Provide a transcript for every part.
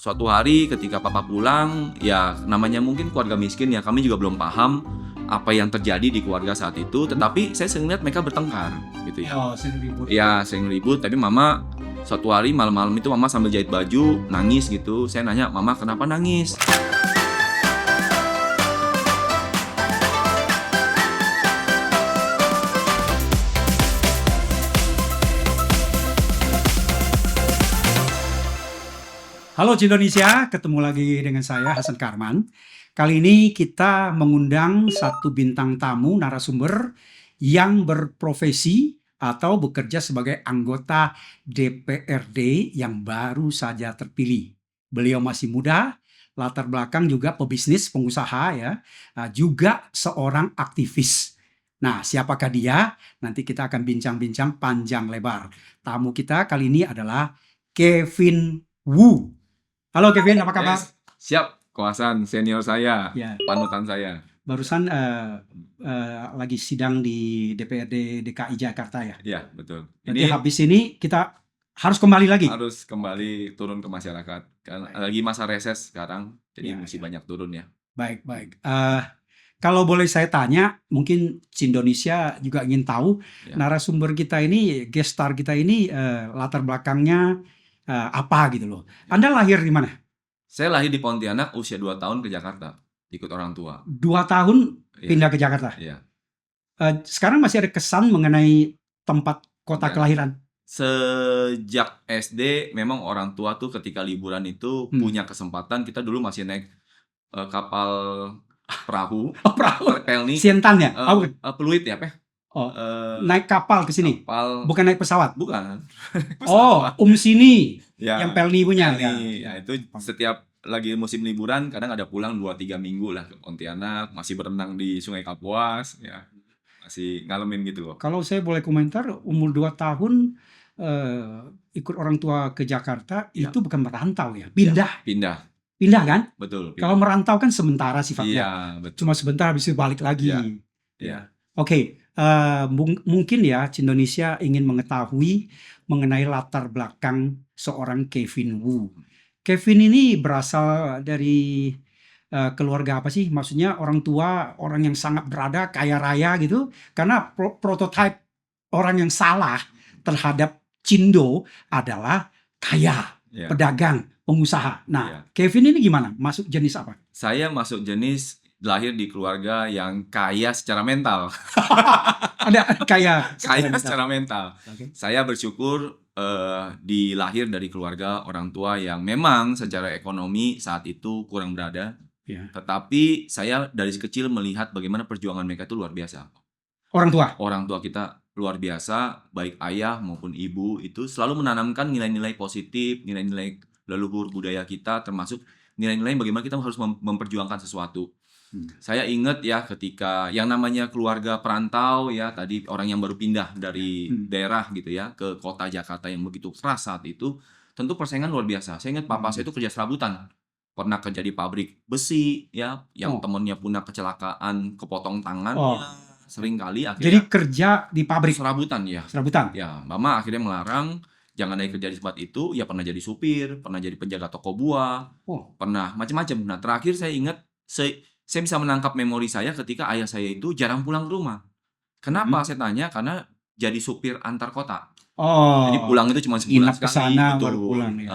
Suatu hari ketika papa pulang, ya namanya mungkin keluarga miskin ya, kami juga belum paham apa yang terjadi di keluarga saat itu. Tetapi saya sering lihat mereka bertengkar gitu ya. Oh, sering ribut. Ya sering ribut, tapi mama suatu hari malam-malam itu mama sambil jahit baju, nangis gitu. Saya nanya, "Mama kenapa nangis?" Halo Indonesia, ketemu lagi dengan saya Hasan Karman. Kali ini kita mengundang satu bintang tamu narasumber yang berprofesi atau bekerja sebagai anggota DPRD yang baru saja terpilih. Beliau masih muda, latar belakang juga pebisnis, pengusaha ya, juga seorang aktivis. Nah, siapakah dia? Nanti kita akan bincang-bincang panjang lebar. Tamu kita kali ini adalah Kevin Wu. Halo Kevin, apa kabar? Yes, siap, Ko Hasan, senior saya, Ya, panutan saya. barusan lagi sidang di DPRD DKI Jakarta ya. Ya, betul. Jadi Ini habis ini kita harus kembali lagi. harus kembali turun ke masyarakat. Kan lagi masa reses sekarang, jadi Ya, mesti banyak turun ya. Baik. Kalau boleh saya tanya, mungkin Indonesia juga ingin tahu Ya. narasumber kita ini, guest star kita ini latar belakangnya apa gitu loh. Anda lahir di mana? Saya lahir di Pontianak, usia 2 tahun ke Jakarta, ikut orang tua. 2 tahun Iya. pindah ke Jakarta. Iya. Sekarang masih ada kesan mengenai tempat kota Ya. kelahiran. Sejak SD memang orang tua tuh ketika liburan itu punya kesempatan. Kita dulu masih naik kapal perahu, Oh, perahu. pelni, Sientan ya? peluit ya, Peh? Oh, naik kapal ke sini. Kapal, Bukan naik pesawat. bukan. Oh, sini Ya, yang Pelni punya. pelni. Ya, itu setiap lagi musim liburan kadang ada pulang 2-3 minggu lah ke Pontianak, masih berenang di Sungai Kapuas, ya. Masih ngalamin gitu loh. Kalau saya boleh komentar, umur 2 tahun ikut orang tua ke Jakarta, Ya. itu bukan merantau ya, pindah Pindah, kan? betul. Kalau merantau kan sementara sifatnya, Iya, betul. cuma sebentar habis itu balik lagi. Iya. Ya. Oke, mungkin ya Indonesia ingin mengetahui mengenai latar belakang seorang Kevin Wu. Kevin ini berasal dari keluarga apa sih? Maksudnya orang tua, orang yang sangat berada, kaya raya gitu. Karena prototipe orang yang salah terhadap Cindo adalah kaya, Ya. pedagang, pengusaha. Nah, Iya. Kevin ini gimana? Masuk jenis apa? Saya masuk jenis lahir di keluarga yang kaya secara mental. Ada kaya. Kaya secara mental. Oke. Saya bersyukur dilahir dari keluarga orang tua yang memang secara ekonomi saat itu kurang berada. Ya. Tetapi saya dari kecil melihat bagaimana perjuangan mereka itu luar biasa. Orang tua. Orang tua kita luar biasa, baik ayah maupun ibu itu selalu menanamkan nilai-nilai positif, nilai-nilai leluhur budaya kita, termasuk nilai-nilai bagaimana kita harus memperjuangkan sesuatu. Saya ingat ya ketika yang namanya keluarga perantau ya, tadi orang yang baru pindah dari daerah gitu ya ke kota Jakarta yang begitu keras saat itu, tentu persaingan luar biasa. Saya ingat papa saya itu kerja serabutan, pernah kerja di pabrik besi ya, yang temennya punya kecelakaan kepotong tangannya, sering kali Jadi akhirnya kerja di pabrik serabutan ya. serabutan. Ya, mama akhirnya melarang jangan ada yang kerja di tempat itu. Ya pernah jadi supir, pernah jadi penjaga toko buah, pernah macam-macam. Nah, terakhir saya ingat saya bisa menangkap memori saya ketika ayah saya itu jarang pulang ke rumah. Kenapa? Saya tanya, karena jadi supir antar kota. Jadi pulang itu cuma sebulan Nginap ke sekali, sana, betul. baru pulang, ya.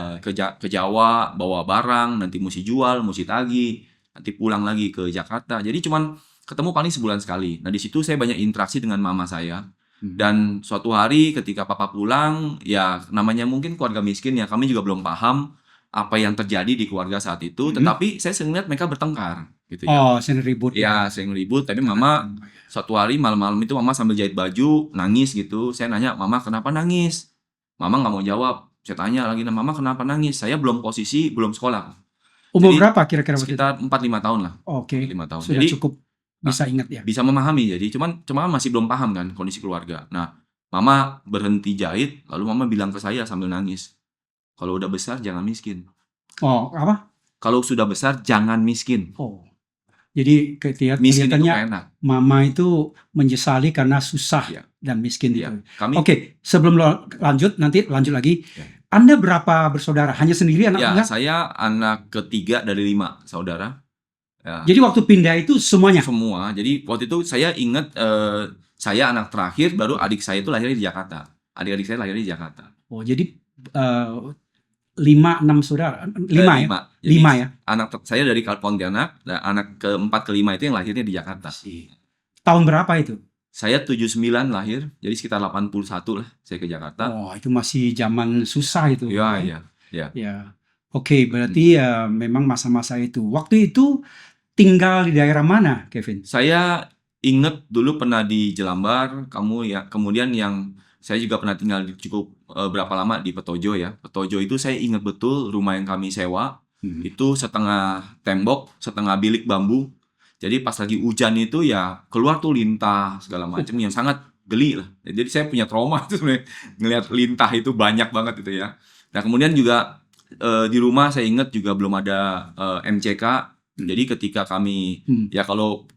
Ke Jawa, bawa barang, nanti mesti jual, mesti tagih, nanti pulang lagi ke Jakarta. Jadi cuman ketemu paling sebulan sekali. Nah, di situ saya banyak interaksi dengan mama saya. Dan suatu hari ketika papa pulang, ya namanya mungkin keluarga miskin ya, kami juga belum paham apa yang terjadi di keluarga saat itu. Tetapi saya sering lihat mereka bertengkar gitu ya. Oh, sering ribut. Ya, sering ribut. Tapi mama suatu hari malam-malam itu mama sambil jahit baju, nangis gitu. Saya nanya, "Mama kenapa nangis?" Mama nggak mau jawab. Saya tanya lagi, "Mama kenapa nangis?" Saya belum sekolah. Umur Jadi, berapa kira-kira waktu itu? Sekitar 4-5 tahun lah. Oke. 5 tahun. Sudah Jadi cukup bisa ingat ya. bisa memahami. Jadi cuma masih belum paham kan kondisi keluarga. Nah, mama berhenti jahit, lalu mama bilang ke saya sambil nangis, "Kalau udah besar jangan miskin." Oh, apa? Kalau sudah besar jangan miskin. Oh. Jadi Miskin itu kelihatannya enak. mama itu menyesali karena susah Iya. dan miskin Iya. itu. Kami Oke, sebelum lanjut lagi. Ya. Anda berapa bersaudara? Hanya sendiri anak Ya, tunggal? saya anak ketiga dari 5 saudara. Ya, Jadi waktu pindah itu semuanya? semua. Jadi waktu itu saya ingat saya anak terakhir, baru adik saya itu lahirnya di Jakarta. Adik-adik saya lahirnya di Jakarta. Oh, jadi 5-6 saudara? 5 ya? 5. Jadi 5 ya? saya dari Pontianak, dan anak keempat kelima itu yang lahirnya di Jakarta. Tahun berapa itu? Saya 79 lahir, jadi sekitar 81 lah saya ke Jakarta. Oh, itu masih zaman susah itu. Iya. Ya. Oke, berarti memang masa-masa itu. Waktu itu tinggal di daerah mana, Kevin? Saya inget dulu pernah di Jelambar, kemudian yang saya juga pernah tinggal cukup berapa lama di Petojo ya. Petojo itu saya ingat betul rumah yang kami sewa, itu setengah tembok, setengah bilik bambu. Jadi pas lagi hujan itu ya keluar tuh lintah segala macam yang sangat geli lah. Jadi saya punya trauma tuh sebenarnya ngelihat lintah itu banyak banget itu ya. Nah kemudian juga di rumah saya ingat juga belum ada MCK. Jadi ketika kami ya kalau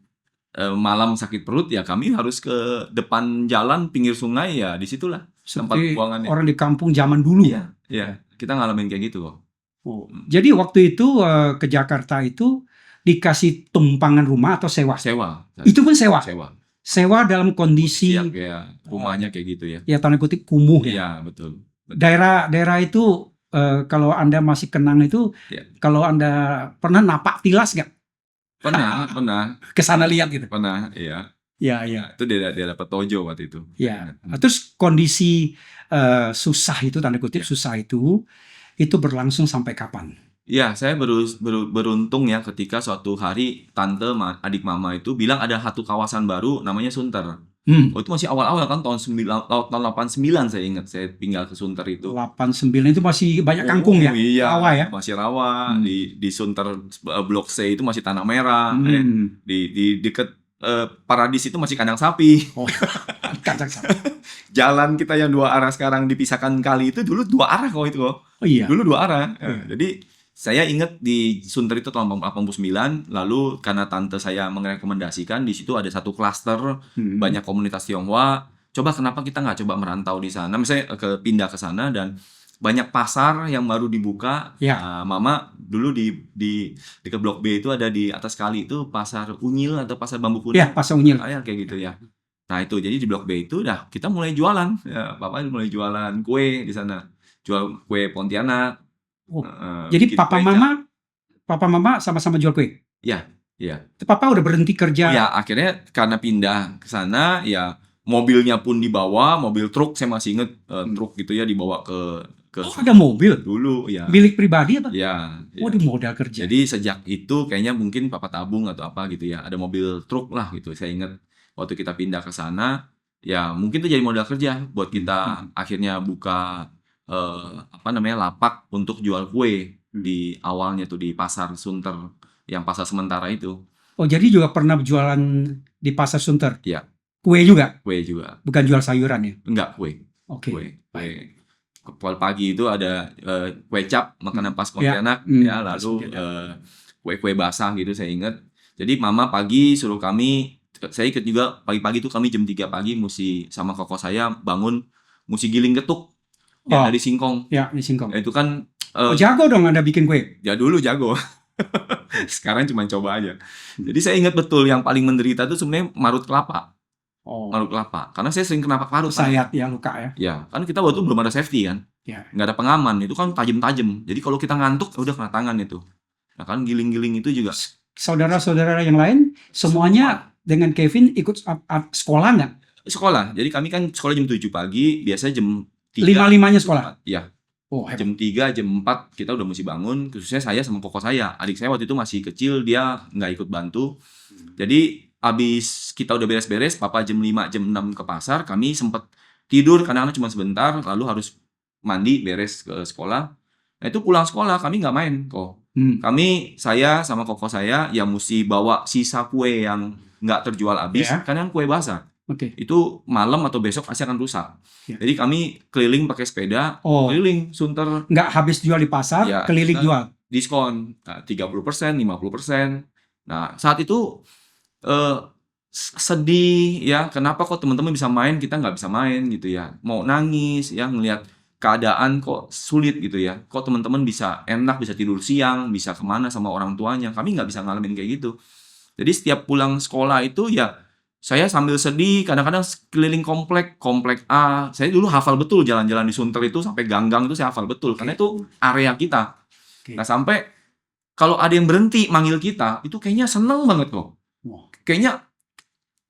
malam sakit perut ya kami harus ke depan jalan pinggir sungai ya disitulah tempat Seperti buangannya. orang di kampung zaman dulu. Iya, kita ngalamin kayak gitu kok. Oh. Jadi waktu itu ke Jakarta itu dikasih tumpangan rumah atau sewa? Sewa. Itu pun sewa? Sewa. Sewa dalam kondisi ya, kayak rumahnya kayak gitu ya. Ya tanda kutip kumuh ya. Iya, betul. Daerah itu kalau Anda masih kenang itu, kalau Anda pernah napak tilas nggak? Pernah. Kesana lihat gitu. Pernah, iya. Ya. Itu daerah Petojo waktu itu. Ya. Terus kondisi susah itu tanda kutip susah itu berlangsung sampai kapan? Ya, saya beruntung ya ketika suatu hari tante adik mama itu bilang ada satu kawasan baru namanya Sunter. Oh, itu masih awal-awal kan tahun 89 saya ingat saya tinggal ke Sunter itu. 89 itu masih banyak kangkung ya? Iya, rawa ya? Masih rawa. Di Sunter Blok C itu masih tanah merah. Di dekat Paradis itu masih kandang sapi. Oh, kandang sapi. Jalan kita yang 2 arah sekarang dipisahkan kali itu dulu 2 arah kok itu kok. Oh iya. Dulu 2 arah. Jadi saya ingat di Sunter itu tahun 89, lalu karena tante saya merekomendasikan di situ ada satu klaster banyak komunitas Tionghoa. Coba kenapa kita nggak coba merantau di sana? Misalnya pindah ke sana dan banyak pasar yang baru dibuka. Ya. Mama dulu di dekat Blok B itu ada di atas kali itu pasar Unyil atau pasar Bambu Kuning. Ya, pasar Unyil. Kayak gitu ya. Nah itu jadi di Blok B itu dah kita mulai jualan. Ya, Papa mulai jualan kue di sana. Jual kue Pontianak. Oh, jadi papa mama sama-sama jual kue? Iya. Papa udah berhenti kerja? Ya akhirnya karena pindah ke sana ya mobilnya pun dibawa, mobil truk saya masih inget truk gitu ya dibawa ke Oh, ada mobil? Dulu ya. Milik pribadi apa? Ya. Oh, di modal kerja. Jadi sejak itu kayaknya mungkin papa tabung atau apa gitu ya, ada mobil truk lah gitu. Saya ingat waktu kita pindah ke sana ya mungkin itu jadi modal kerja buat kita akhirnya buka lapak untuk jual kue di awalnya tuh di pasar Sunter yang pasar sementara itu. Oh, jadi juga pernah jualan di pasar Sunter? Iya. Kue juga? Kue juga. Bukan jual sayuran ya? Enggak, kue. Oke. Kue. Pagi itu ada kue cap makanan khas Pontianak ya, lalu kue-kue basah gitu saya ingat. Jadi mama pagi suruh kami, saya ikut juga pagi-pagi itu kami jam 3 pagi mesti sama koko saya bangun mesti giling getuk. Ya, dari singkong. Ya, di singkong. Itu kan jago dong Anda bikin kue? Ya dulu jago. Sekarang cuma coba aja. Jadi saya ingat betul yang paling menderita itu sebenarnya marut kelapa. Marut kelapa. Karena saya sering kena parut. Sayat ya, luka ya. Ya, kan kita waktu belum ada safety kan. Ya. Nggak ada pengaman. Itu kan tajam-tajam. Jadi kalau kita ngantuk udah kena tangan itu. Nah kan giling-giling itu juga. Saudara-saudara yang lain semuanya dengan Kevin ikut sekolah nggak? Sekolah. Jadi kami kan sekolah jam 7 pagi, biasanya jam 3. 5-5-nya sekolah? Iya. Oh, jam 3, jam 4 kita udah mesti bangun. Khususnya saya sama koko saya. Adik saya waktu itu masih kecil, dia nggak ikut bantu. Jadi abis kita udah beres-beres, papa jam 5, jam 6 ke pasar. Kami sempat tidur, kadang-kadang cuma sebentar. Lalu harus mandi, beres ke sekolah. Nah itu pulang sekolah, kami nggak main kok. Saya sama koko saya yang mesti bawa sisa kue yang nggak terjual habis. Karena kue basah. Itu malam atau besok pasti akan rusak. Jadi kami keliling pakai sepeda, keliling Sunter. Nggak habis jual di pasar, keliling jual. Diskon 30%, 50%. Nah saat itu sedih ya, kenapa kok teman-teman bisa main kita nggak bisa main gitu ya, mau nangis ya ngelihat keadaan kok sulit gitu ya. Kok teman-teman bisa enak, bisa tidur siang, bisa kemana sama orang tuanya. Kami nggak bisa ngalamin kayak gitu. Jadi setiap pulang sekolah itu ya saya sambil sedih, kadang-kadang keliling komplek A. Saya dulu hafal betul jalan-jalan di Sunter itu sampai gang-gang itu saya hafal betul karena itu area kita. Oke. Nah, sampai kalau ada yang berhenti manggil kita, itu kayaknya seneng banget kok. Wah. Kayaknya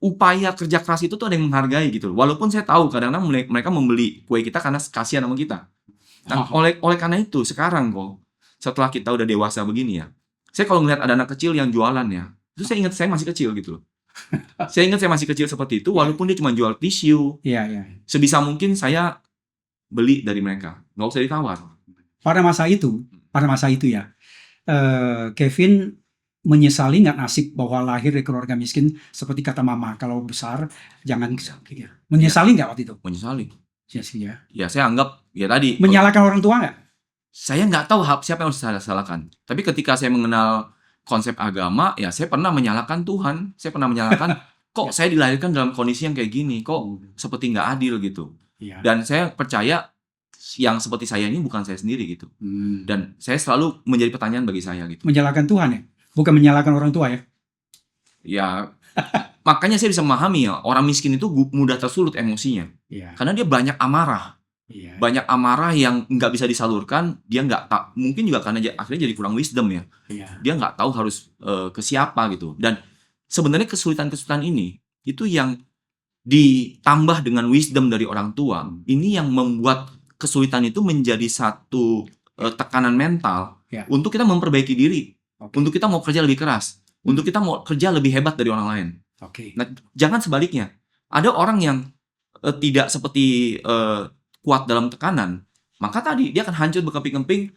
upaya kerja keras itu tuh ada yang menghargai gitu. Walaupun saya tahu kadang-kadang mereka membeli kue kita karena kasihan sama kita. Nah, oleh karena itu sekarang kok setelah kita udah dewasa begini ya, saya kalau ngeliat ada anak kecil yang jualan ya, itu saya ingat saya masih kecil gitu loh. Saya ingat saya masih kecil seperti itu, walaupun dia cuma jual tisu. Iya, iya. Sebisa mungkin saya beli dari mereka, nggak usah ditawar. Pada masa itu ya, Kevin menyesali nggak nasib bahwa lahir dari keluarga miskin seperti kata mama, kalau besar jangan menyesali nggak waktu itu? Menyesali. Ya. Ya saya anggap ya tadi. Menyalahkan orang tua nggak? Saya nggak tahu siapa yang harus saya salahkan. Tapi ketika saya mengenal konsep agama, ya saya pernah menyalahkan Tuhan. Saya pernah menyalahkan kok saya dilahirkan dalam kondisi yang kayak gini, kok seperti nggak adil gitu. Iya. Dan saya percaya yang seperti saya ini bukan saya sendiri gitu. Dan saya selalu menjadi pertanyaan bagi saya gitu. Menyalahkan Tuhan ya, bukan menyalahkan orang tua ya. Ya, makanya saya bisa memahami ya, orang miskin itu mudah tersulut emosinya. Iya. Karena dia banyak amarah. Iya. Banyak amarah yang nggak bisa disalurkan, dia nggak tak mungkin juga karena akhirnya jadi kurang wisdom ya. Iya. Dia nggak tahu harus ke siapa gitu. Dan sebenarnya kesulitan-kesulitan ini itu yang ditambah dengan wisdom dari orang tua, ini yang membuat kesulitan itu menjadi satu tekanan mental untuk kita memperbaiki diri, untuk kita mau kerja lebih keras, untuk kita mau kerja lebih hebat dari orang lain. Nah, jangan sebaliknya. Ada orang yang tidak seperti kuat dalam tekanan, maka tadi dia akan hancur berkeping-keping,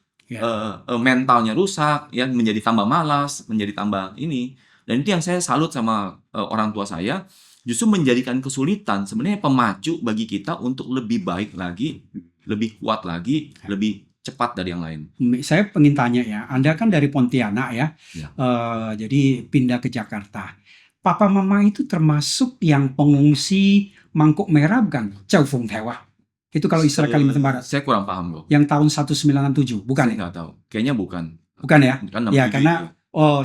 mentalnya rusak, ya menjadi tambah malas, menjadi tambah ini. Dan itu yang saya salut sama orang tua saya, justru menjadikan kesulitan sebenarnya pemacu bagi kita untuk lebih baik lagi, lebih kuat lagi, lebih cepat dari yang lain. Saya pengen tanya ya, Anda kan dari Pontianak ya, jadi pindah ke Jakarta. Papa mama itu termasuk yang pengungsi mangkuk merah bukan? Chow Fung Tewa. Itu kalau istilah Kalimantan Barat. Saya kurang paham kok. Yang tahun 197, bukan? Saya nggak tahu. Kayaknya bukan. Bukan ya? Kan Ya karena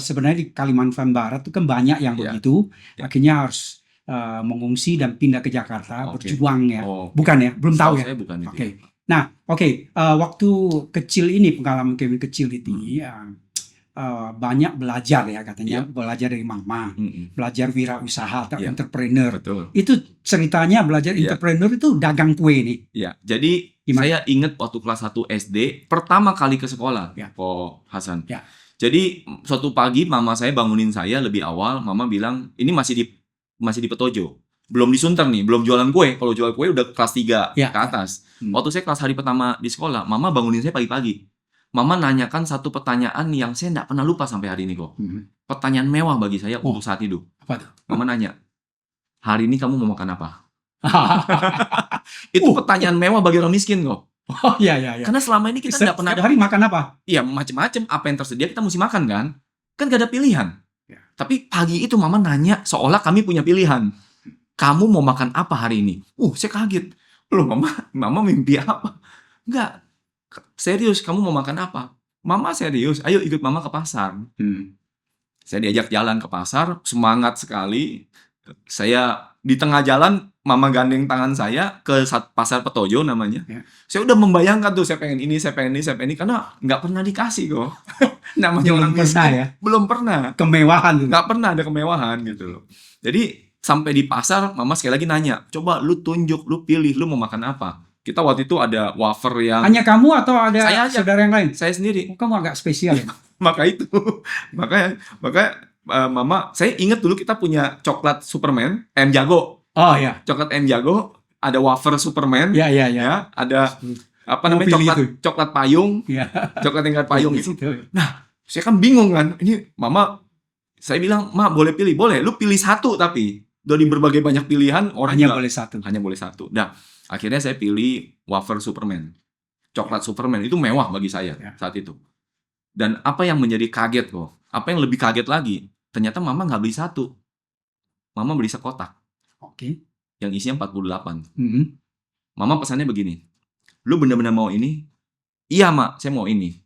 sebenarnya di Kalimantan Barat itu kan banyak yang begitu, akhirnya harus mengungsi dan pindah ke Jakarta, berjuang ya. Bukan ya? Belum tahu ya? Saya bukan itu. Oke. Nah, waktu kecil ini, pengalaman Kevin kecil itu banyak belajar ya katanya, belajar dari mama, belajar wirausaha atau entrepreneur. Betul. Itu ceritanya belajar entrepreneur itu dagang kue nih. Ya, jadi saya ingat waktu kelas 1 SD pertama kali ke sekolah, Ko Hasan. Jadi suatu pagi mama saya bangunin saya lebih awal, mama bilang ini masih di Petojo. Belum di Sunter nih, belum jualan kue. Kalau jual kue udah kelas 3 ke atas. Waktu saya kelas hari pertama di sekolah, mama bangunin saya pagi-pagi. Mama nanyakan satu pertanyaan yang saya nggak pernah lupa sampai hari ini kok. Pertanyaan mewah bagi saya untuk saat itu. Apa tuh? Mama nanya, hari ini kamu mau makan apa? Itu pertanyaan mewah bagi orang miskin kok. Oh iya. Karena selama ini kita nggak pernah ada hari makan apa? Iya, macam-macam. Apa yang tersedia kita mesti makan kan? Kan gak ada pilihan. Tapi pagi itu mama nanya seolah kami punya pilihan. Kamu mau makan apa hari ini? Saya kaget. Loh mama mimpi apa? Enggak. Serius, kamu mau makan apa? Mama serius, ayo ikut mama ke pasar. Saya diajak jalan ke pasar, semangat sekali. Saya di tengah jalan, mama gandeng tangan saya ke pasar Petojo namanya. Saya udah membayangkan tuh, saya pengen ini, karena nggak pernah dikasih kok. Namanya orang miskin, belum pernah. Kemewahan. Nggak pernah ada kemewahan gitu loh. Jadi sampai di pasar, mama sekali lagi nanya, coba lu tunjuk, lu pilih, lu mau makan apa? Kita waktu itu ada wafer yang... Hanya kamu atau ada saudara yang lain? Saya sendiri. Kamu agak spesial ya? Makanya mama, saya ingat dulu kita punya coklat Superman, M Jago. Oh iya. Coklat M Jago, ada wafer Superman. Iya. Ya, ada apa namanya coklat payung. Coklat tingkat payung itu. Nah, saya kan bingung kan. Ini mama, saya bilang, "Ma, boleh pilih?" "Boleh, lu pilih satu tapi." Dari berbagai banyak pilihan, orang hanya boleh satu. Hanya boleh satu. Nah, akhirnya saya pilih wafer Superman. Coklat Superman itu mewah bagi saya saat itu. Dan apa yang menjadi kaget kok, apa yang lebih kaget lagi, ternyata mama nggak beli satu. Mama beli sekotak. Oke. Yang isinya 48. Mama pesannya begini, lu bener-bener mau ini? Iya mak, saya mau ini.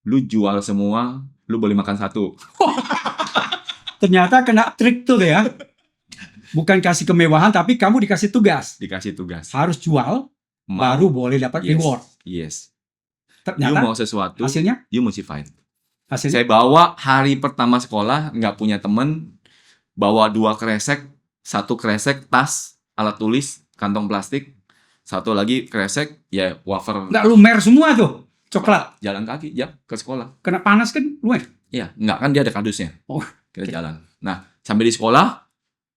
Lu jual semua, lu boleh makan satu. Ternyata kena trik tuh ya. Bukan kasih kemewahan, tapi kamu dikasih tugas. Dikasih tugas. Harus jual, baru boleh dapat reward. Yes. You Ternyata mau sesuatu, hasilnya? you mesti fight. Hasilnya? Saya bawa hari pertama sekolah, nggak punya temen, bawa 2 kresek, 1 kresek tas, alat tulis, kantong plastik, 1 lagi kresek, ya wafer. Nggak lumer semua tuh, coklat. Jalan kaki, ya ke sekolah. Kena panas kan, lumer. Iya, nggak kan dia ada kardusnya. Oh, Kita jalan. Nah, sampai di sekolah,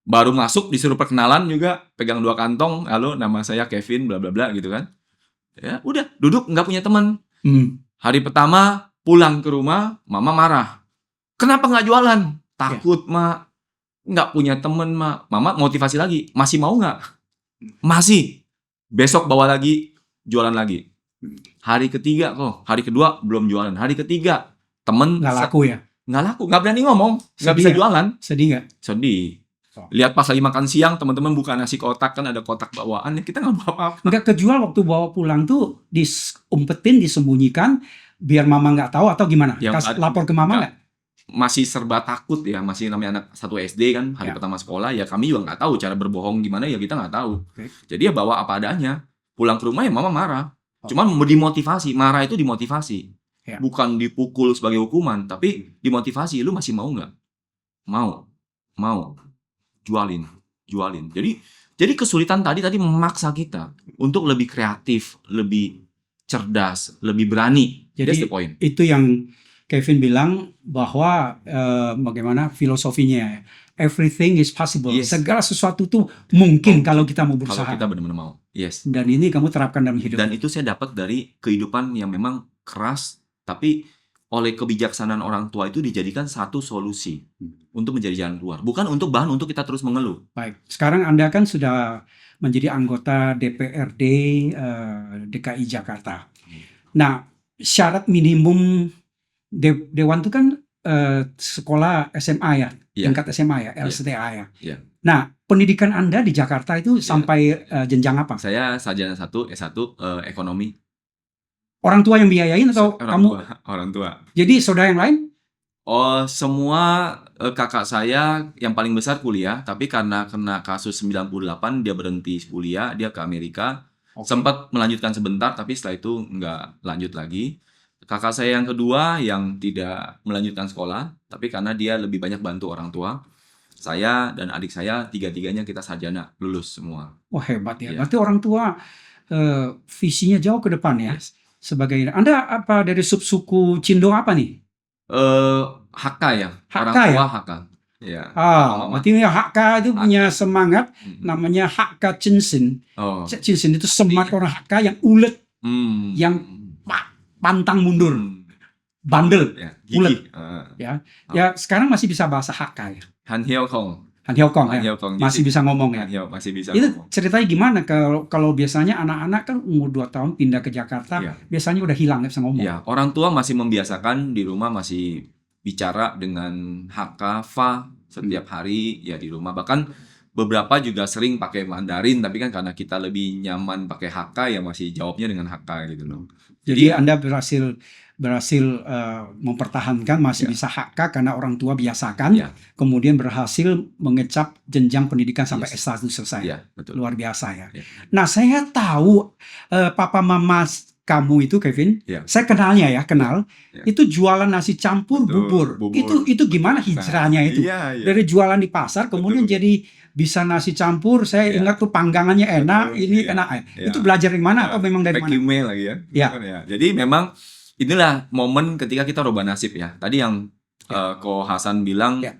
baru masuk disuruh perkenalan juga, pegang 2 kantong, halo nama saya Kevin, bla bla bla gitu kan. Ya, udah, duduk nggak punya teman. Hari pertama pulang ke rumah, mama marah. Kenapa nggak jualan? Takut, mak. Nggak punya temen, mak. Mama motivasi lagi. Masih mau nggak? Masih. Besok bawa lagi, jualan lagi. Hari ketiga kok. Hari kedua belum jualan. Hari ketiga temen Nggak laku ya? nggak laku, nggak berani ngomong, nggak Sedih bisa ya? jualan. Sedih nggak? Sedih. Oh. Lihat pas lagi makan siang, teman-teman buka nasi kotak, kan ada kotak bawaan, ya kita nggak bawa apa-apa. Nggak kejual waktu bawa pulang tuh diumpetin, disembunyikan, biar mama nggak tahu atau gimana? Ya, lapor ke mama nggak? Masih serba takut ya, masih namanya anak 1 SD kan, hari Ya. pertama sekolah, ya kami juga nggak tahu cara berbohong gimana, ya kita nggak tahu. Oke. Jadi ya bawa apa adanya. Pulang ke rumah ya mama marah. Oh. Cuman dimotivasi, marah itu dimotivasi. Ya. Bukan dipukul sebagai hukuman, tapi dimotivasi. Lu masih mau nggak? Mau. Jualin. Jadi kesulitan tadi memaksa kita untuk lebih kreatif, lebih cerdas, lebih berani. That's Jadi the point. itu yang Kevin bilang bahwa bagaimana filosofinya, everything is possible. Yes. Segala sesuatu tuh mungkin kalau kita mau Kalau berusaha. kita benar-benar mau. Yes. Dan ini kamu terapkan dalam hidup. Dan itu saya dapat dari kehidupan yang memang keras, tapi oleh kebijaksanaan orang tua itu dijadikan satu solusi untuk menjadi jalan keluar. Bukan untuk bahan untuk kita terus mengeluh. Baik, sekarang Anda kan sudah menjadi anggota DPRD DKI Jakarta. Nah, syarat minimum Dewan itu kan sekolah SMA ya, Iya. tingkat SMA ya, LSTA ya. Iya. Nah, pendidikan Anda di Jakarta itu sampai jenjang apa? Saya sarjana 1, S1 ekonomi. Orang tua yang biayain atau kamu? Orang tua. Jadi saudara yang lain? Oh, semua kakak saya yang paling besar kuliah, tapi karena kena kasus 98 dia berhenti kuliah, dia ke Amerika. Oke. Sempat melanjutkan sebentar, tapi setelah itu nggak lanjut lagi. Kakak saya yang kedua yang tidak melanjutkan sekolah, tapi karena dia lebih banyak bantu orang tua. Saya dan adik saya, 3-tiganya kita sarjana, lulus semua. Wah, hebat ya. Iya. Berarti orang tua visinya jauh ke depan ya. Yes. Sebagai Anda apa dari subsuku Cindo apa nih? HK ya, HK orang tua ya? HK. Ya. Mama. Berarti ya HK itu punya semangat namanya HK Cinsin. Oh. Cinsin itu semangat orang HK yang ulet, yang pantang mundur, bandel, Ya, ulet. gigih. Ya sekarang masih bisa bahasa HK ya. Han Hiao Kong. Han Hiao Kong ya. Han Hiao Kong. Masih bisa ngomong ya. Han Hiao masih bisa Itu ngomong. ceritanya gimana kalau biasanya anak-anak kan umur 2 tahun pindah ke Jakarta, Iya. biasanya udah hilang nggak bisa ngomong. Ya, orang tua masih membiasakan di rumah masih bicara dengan HK, Fa setiap hari ya di rumah. Bahkan beberapa juga sering pakai Mandarin, tapi kan karena kita lebih nyaman pakai HK ya masih jawabnya dengan HK gitu loh. Jadi Anda berhasil mempertahankan masih Ya. bisa HK karena orang tua biasakan, Ya. kemudian berhasil mengecap jenjang pendidikan sampai Yes. S1 selesai. Iya, betul. Luar biasa ya. Ya. Nah, saya tahu papa mama kamu itu Kevin, Ya. saya kenalnya ya, kenal. Ya. Itu jualan nasi campur Betul, bubur. bubur. Itu gimana hijrahnya itu? Iya. Dari jualan di pasar kemudian Betul. jadi bisa nasi campur. Saya Ya. ingat tuh panggangannya enak, Betul, ini ya. enak. Ya. Itu belajar dari mana atau memang dari mana? Vacuumnya lagi ya. Ya. Bukan ya. Jadi memang inilah momen ketika kita rubah nasib ya. Tadi yang Ko Hasan bilang Ya.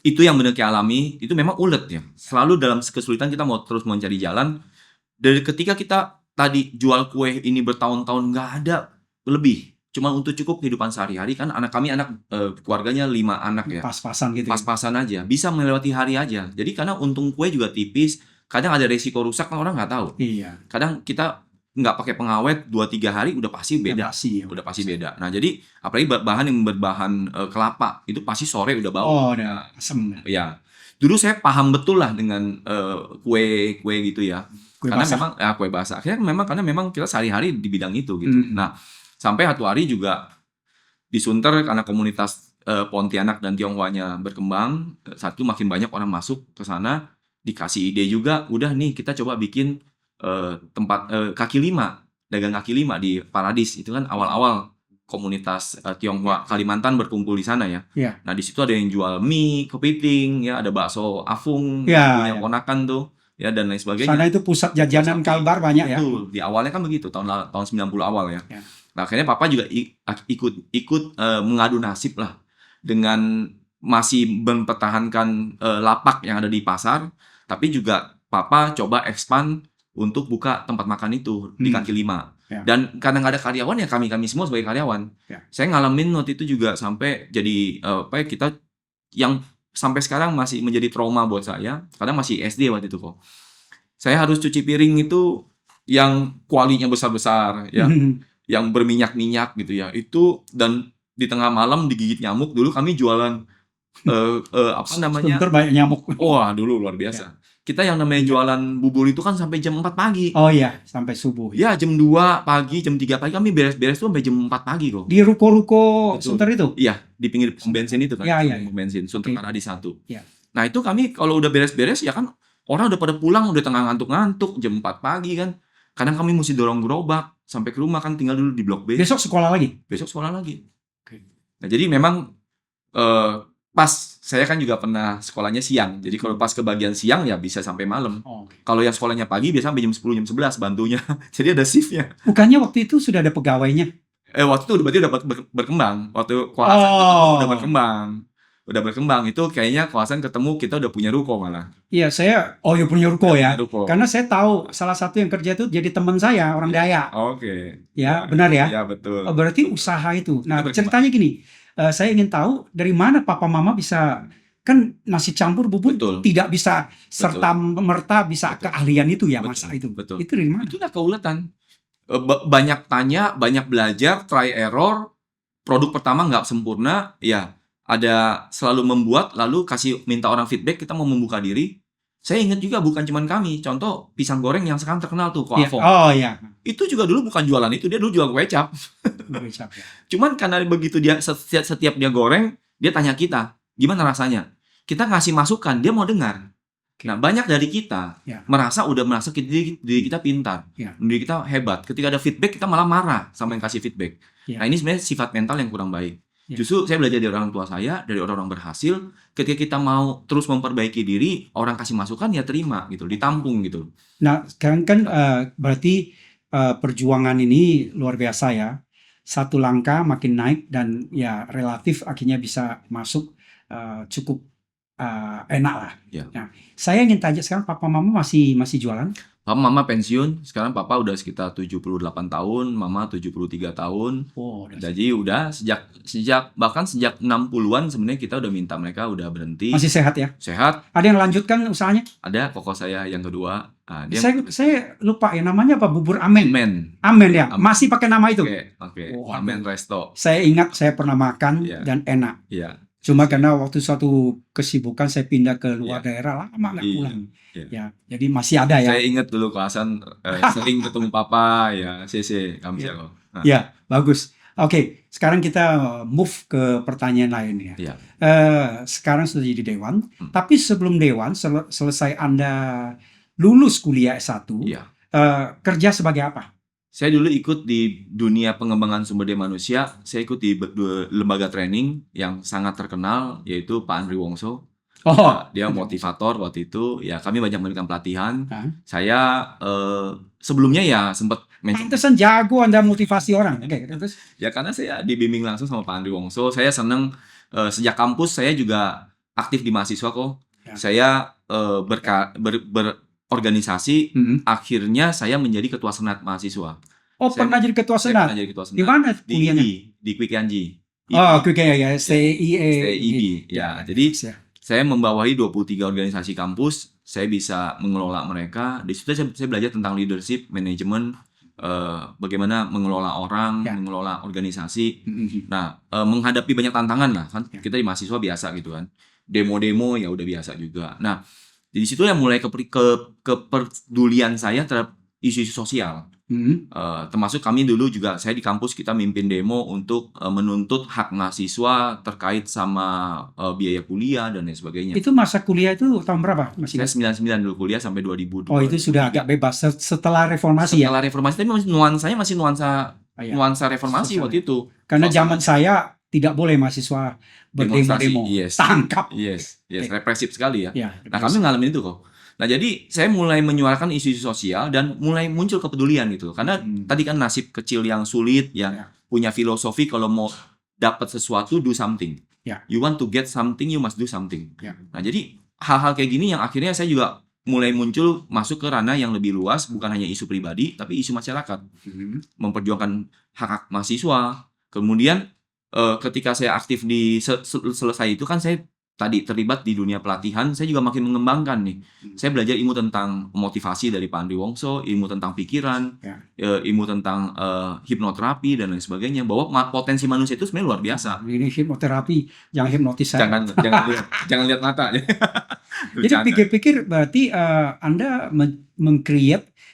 itu yang benar kita alami, itu memang ulet ya. Selalu dalam kesulitan kita mau terus mencari jalan. Dari ketika kita tadi jual kue ini bertahun-tahun nggak ada lebih, cuma untuk cukup kehidupan sehari-hari kan. Kami keluarganya 5 anak ya. Pas-pasan gitu. Ya? Pas-pasan aja, bisa melewati hari aja. Jadi karena untung kue juga tipis, kadang ada resiko rusak kan orang nggak tahu. Iya. Kadang kita nggak pakai pengawet 2-3 hari udah pasti beda. Basi, ya. Udah pasti beda. Nah jadi apalagi bahan yang berbahan kelapa itu pasti sore udah bau. Oh, udah asem. Ya. Dulu saya paham betul lah dengan kue gitu ya. Kue Karena basah. memang kue basah. Karena memang kita sehari-hari di bidang itu gitu. Mm-mm. Nah, sampai satu hari juga di Sunter karena komunitas Pontianak dan Tionghoanya berkembang, satu makin banyak orang masuk ke sana, dikasih ide juga, udah nih kita coba bikin tempat kaki lima, dagang kaki lima di Paradis. Itu kan awal-awal komunitas Tionghoa Kalimantan berkumpul di sana ya. Iya. Nah, di situ ada yang jual mie, kepiting, ya ada bakso afung, Ya, punya ya. ponakan tuh, ya dan lain Sana sebagainya. itu pusat jajanan Pusat. Kalbar banyak ya. Betul, di awalnya kan begitu, tahun 90 awal ya. Ya. Nah, akhirnya papa juga ikut mengadu nasib lah dengan masih mempertahankan lapak yang ada di pasar, tapi juga papa coba expand untuk buka tempat makan itu di kaki lima. Ya. Dan karena nggak ada karyawan ya kami semua sebagai karyawan. Ya. Saya ngalamin waktu itu juga sampai jadi kita yang sampai sekarang masih menjadi trauma buat saya, karena masih SD waktu itu kok. Saya harus cuci piring itu yang kualinya besar-besar ya. Yang berminyak-minyak gitu ya, itu dan di tengah malam digigit nyamuk. Dulu kami jualan apa namanya? Sunter banyak nyamuk. Wah, dulu luar biasa. Kita yang namanya jualan bubur itu kan sampai jam 4 pagi. Oh iya, sampai subuh. Ya, jam 2 pagi, jam 3 pagi kami beres-beres tuh sampai jam 4 pagi kok. Di ruko-ruko Betul. Sunter itu? Iya, di pinggir pom bensin itu kan. Iya. Pom bensin, Sunter Oke. Paradis 1. Iya. Nah, itu kami kalau udah beres-beres ya kan orang udah pada pulang, udah tengah ngantuk-ngantuk, jam 4 pagi kan. Kadang kami mesti dorong gerobak sampai ke rumah kan, tinggal dulu di Blok B. Besok sekolah lagi? Besok sekolah lagi. Oke. Nah, jadi memang pas saya kan juga pernah sekolahnya siang. Jadi kalau pas ke bagian siang ya bisa sampai malam. Oh, oke. Kalau yang sekolahnya pagi biasa sampai jam 10 jam 11 bantunya. Jadi ada shiftnya. Bukannya waktu itu sudah ada pegawainya? Waktu itu berarti udah berkembang. Waktu Kohasan ketemu udah berkembang. Udah berkembang itu kayaknya Kohasan ketemu kita udah punya ruko malah. Iya, saya punya ruko ya. Punya ruko. Karena saya tahu salah satu yang kerja itu jadi teman saya, orang Dayak. Oke. Ya, benar ya? Ya, betul. Oh, berarti usaha itu. Nah, Berkembang. ceritanya gini, saya ingin tahu dari mana papa mama bisa, kan nasi campur bubur Betul. tidak bisa serta merta bisa Betul. keahlian itu ya, Betul. masak itu. Betul. Itu dari mana? Itu udah keuletan. Banyak tanya, banyak belajar, try error. Produk pertama nggak sempurna, ya ada selalu membuat, lalu minta orang feedback, kita mau membuka diri. Saya ingat juga bukan cuma kami, contoh pisang goreng yang sekarang terkenal tuh, Iya. Koafong. Oh iya. Itu juga dulu bukan jualan itu, dia dulu jual kue cap. Kecap, ya. Cuman karena begitu dia setiap dia goreng, dia tanya kita, gimana rasanya? Kita ngasih masukan, dia mau dengar. Oke. Nah, banyak dari kita Ya. merasa diri kita pintar, Ya. diri kita hebat. Ketika ada feedback, kita malah marah sama yang kasih feedback. Ya. Nah, ini sebenarnya sifat mental yang kurang baik. Ya. Justru saya belajar dari orang tua saya, dari orang-orang berhasil. Ketika kita mau terus memperbaiki diri, orang kasih masukan ya terima gitu, ditampung gitu. Nah, sekarang kan berarti perjuangan ini luar biasa ya. Satu langkah makin naik dan ya relatif akhirnya bisa masuk cukup enak lah. Ya. Nah, saya ingin tanya sekarang papa mama masih jualan? Papa mama pensiun, sekarang papa udah sekitar 78 tahun, mama 73 tahun. Oh, Jadi udah bahkan sejak 60-an sebenarnya kita udah minta mereka udah berhenti. masih sehat ya? Sehat. Ada yang lanjutkan usahanya? Ada koko saya yang kedua. Nah, dia Saya lupa ya namanya apa, bubur Amen. Amen. Ya, Amen. masih pakai nama itu. Oke. Oh, Amen Resto. Saya ingat saya pernah makan Iya. dan enak. Iya. Cuma karena waktu suatu kesibukan saya pindah ke luar Iya. daerah, lama nggak Iya. pulang. Iya. Ya, jadi masih ada ya. Saya ingat dulu Ko Hasan sering ketemu papa ya, CC kami Iya. kok. Nah, Ya, bagus. Oke, sekarang kita move ke pertanyaan lain ya. Iya. Sekarang sudah jadi dewan, Hmm. tapi sebelum dewan selesai Anda lulus kuliah S1, Iya. kerja sebagai apa? Saya dulu ikut di dunia pengembangan sumber daya manusia. Saya ikut di dua lembaga training yang sangat terkenal, yaitu Pak Andri Wongso. Oh, Dia motivator waktu itu. Ya, kami banyak memberikan pelatihan. Hah? Saya sebelumnya ya sempat pantesan jago Anda motivasi orang. Oke, terus ya karena saya dibimbing langsung sama Pak Andri Wongso. Saya senang sejak kampus saya juga aktif di mahasiswa kok. Ya. Saya berorganisasi. Akhirnya saya menjadi ketua senat mahasiswa. Oh, Saya- pernah jadi ketua Saya senat. pernah jadi ketua senat. Di mana Di kuliahnya? di Quick&G. Oh, oke ya, STIE. STIB. Ya, jadi saya membawahi 23 organisasi kampus. Saya bisa mengelola mereka. Di situ saya belajar tentang leadership, manajemen, bagaimana mengelola orang, Ya. mengelola organisasi. Nah, menghadapi banyak tantangan lah kan. Ya. Kita di mahasiswa biasa gitu kan. Demo-demo ya udah biasa juga. Nah, Jadi situ yang mulai kepedulian saya terhadap isu-isu sosial. Termasuk kami dulu juga, saya di kampus kita mimpin demo untuk menuntut hak mahasiswa terkait sama biaya kuliah dan lain sebagainya. Itu masa kuliah itu tahun berapa? Masih Saya 99 dulu kuliah sampai 2002. Oh, itu sudah agak bebas setelah reformasi ya? Setelah reformasi, tapi nuansanya masih nuansa Iya. reformasi Sosial. waktu itu. Karena zaman saya tidak boleh mahasiswa berdemo-demo, Yes. tangkap. Yes, represif sekali ya. Ya, Nah, kami ngalamin itu kok. Nah, jadi saya mulai menyuarakan isu-isu sosial dan mulai muncul kepedulian gitu. Karena tadi kan nasib kecil yang sulit ya, Ya. punya filosofi kalau mau dapat sesuatu do something. Ya. You want to get something, you must do something. Ya. Nah, jadi hal-hal kayak gini yang akhirnya saya juga mulai muncul masuk ke ranah yang lebih luas, bukan hanya isu pribadi tapi isu masyarakat. Memperjuangkan hak mahasiswa. Kemudian ketika saya aktif di selesai itu kan saya tadi terlibat di dunia pelatihan, saya juga makin mengembangkan nih. Saya belajar ilmu tentang motivasi dari Pak Andri Wongso, ilmu tentang pikiran, Ya. ilmu tentang hipnoterapi dan lain sebagainya. Bahwa potensi manusia itu sebenarnya luar biasa. Ini hipnoterapi, jangan hipnotis saya. Jangan lihat mata. Jadi pikir-pikir berarti Anda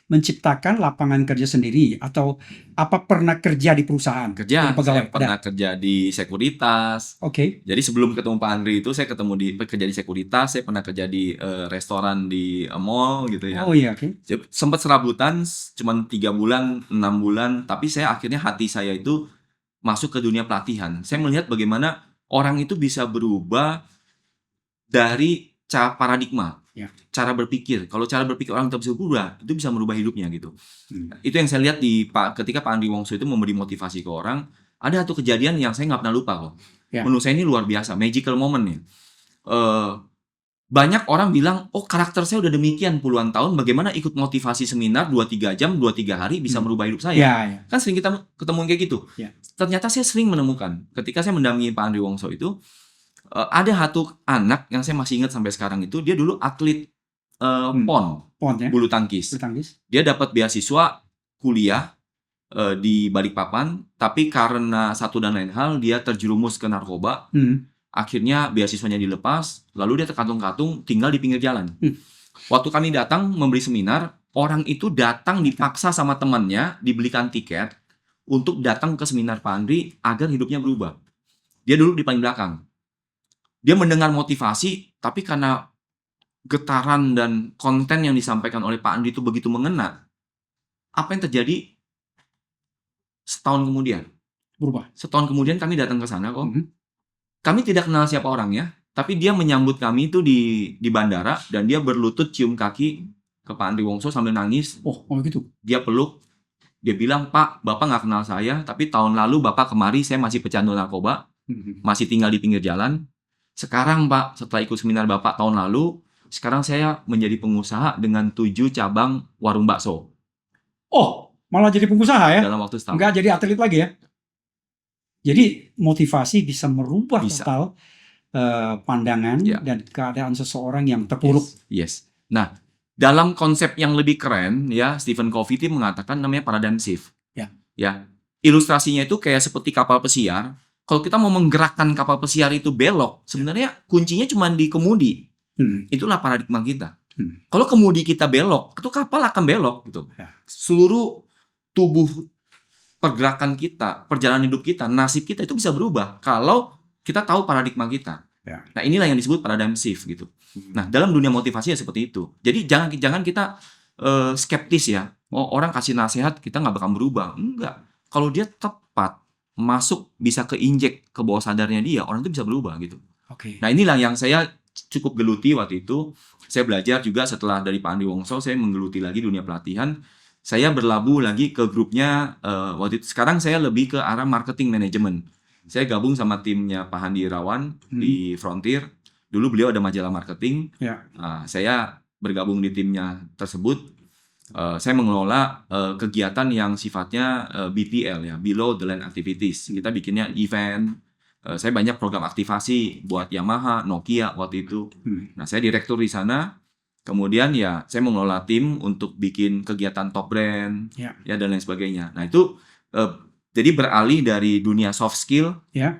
menciptakan lapangan kerja sendiri, atau apa pernah kerja di perusahaan? Kerja, pegawai? saya pernah kerja di sekuritas. Oke. Jadi sebelum ketemu Pak Andri itu saya kerja di sekuritas, saya pernah kerja di restoran di mall gitu ya. Oh iya, oke. Sempat serabutan cuma 3 bulan, 6 bulan, tapi saya akhirnya hati saya itu masuk ke dunia pelatihan. Saya melihat bagaimana orang itu bisa berubah dari paradigma, Ya. cara berpikir. Kalau cara berpikir orang itu bisa berubah, itu bisa merubah hidupnya gitu. Itu yang saya lihat ketika Pak Andri Wongso itu memberi motivasi ke orang. Ada satu kejadian yang saya nggak pernah lupa kok. Ya. Menurut saya ini luar biasa, magical moment nih. Banyak orang bilang, oh karakter saya udah demikian puluhan tahun, bagaimana ikut motivasi seminar 2-3 jam, 2-3 hari bisa merubah hidup saya. Ya. Kan sering kita ketemu kayak gitu. Ya. Ternyata saya sering menemukan, ketika saya mendampingi Pak Andri Wongso itu, ada satu anak yang saya masih ingat sampai sekarang itu, dia dulu atlet PON ya? bulu tangkis. Bertangkis. Dia dapat beasiswa kuliah di Balikpapan, tapi karena satu dan lain hal dia terjerumus ke narkoba. Akhirnya beasiswanya dilepas, lalu dia terkatung-katung tinggal di pinggir jalan. Waktu kami datang memberi seminar, orang itu datang dipaksa sama temannya, dibelikan tiket untuk datang ke seminar Pak Andri agar hidupnya berubah. Dia dulu di paling belakang. Dia mendengar motivasi, tapi karena getaran dan konten yang disampaikan oleh Pak Andri itu begitu mengena, apa yang terjadi setahun kemudian? Berubah. Setahun kemudian kami datang ke sana kok. Kami tidak kenal siapa orangnya, tapi dia menyambut kami itu di bandara dan dia berlutut cium kaki ke Pak Andri Wongso sambil nangis. Oh gitu. Dia peluk, dia bilang, Pak, Bapak nggak kenal saya, tapi tahun lalu Bapak kemari saya masih pecandu narkoba, masih tinggal di pinggir jalan. Sekarang Pak, setelah ikut seminar Bapak tahun lalu, sekarang saya menjadi pengusaha dengan 7 cabang warung bakso. Oh, malah jadi pengusaha ya? Dalam waktu setahun. Enggak jadi atlet lagi ya? Jadi motivasi bisa merubah total pandangan dan keadaan seseorang yang terpuruk. Yes. Nah, dalam konsep yang lebih keren ya, Stephen Covey itu mengatakan namanya paradigm shift. Ya. Ilustrasinya itu kayak seperti kapal pesiar. Kalau kita mau menggerakkan kapal pesiar itu belok, sebenarnya kuncinya cuma di kemudi. Itulah paradigma kita. Kalau kemudi kita belok, itu kapal akan belok gitu. Seluruh tubuh pergerakan kita, perjalanan hidup kita, nasib kita itu bisa berubah kalau kita tahu paradigma kita. Nah, inilah yang disebut paradigm shift gitu. Nah, dalam dunia motivasi ya seperti itu. Jadi jangan kita skeptis ya. Oh, orang kasih nasihat kita nggak bakal berubah. Enggak. Kalau dia tepat masuk, bisa keinjek ke bawah sadarnya dia, orang itu bisa berubah gitu. Nah, inilah yang saya cukup geluti waktu itu. Saya belajar juga setelah dari Pak Andri Wongso, saya menggeluti lagi dunia pelatihan. Saya berlabuh lagi ke grupnya waktu itu. Sekarang saya lebih ke arah marketing management. Saya gabung sama timnya Pak Handi Irawan di Frontier. Dulu beliau ada majalah marketing. Saya bergabung di timnya tersebut. Saya mengelola kegiatan yang sifatnya BTL ya, Below the Line Activities. Kita bikinnya event. Saya banyak program aktivasi buat Yamaha, Nokia waktu itu. Nah, saya direktur di sana. Kemudian ya saya mengelola tim untuk bikin kegiatan top brand ya dan lain sebagainya. Nah, itu jadi beralih dari dunia soft skill,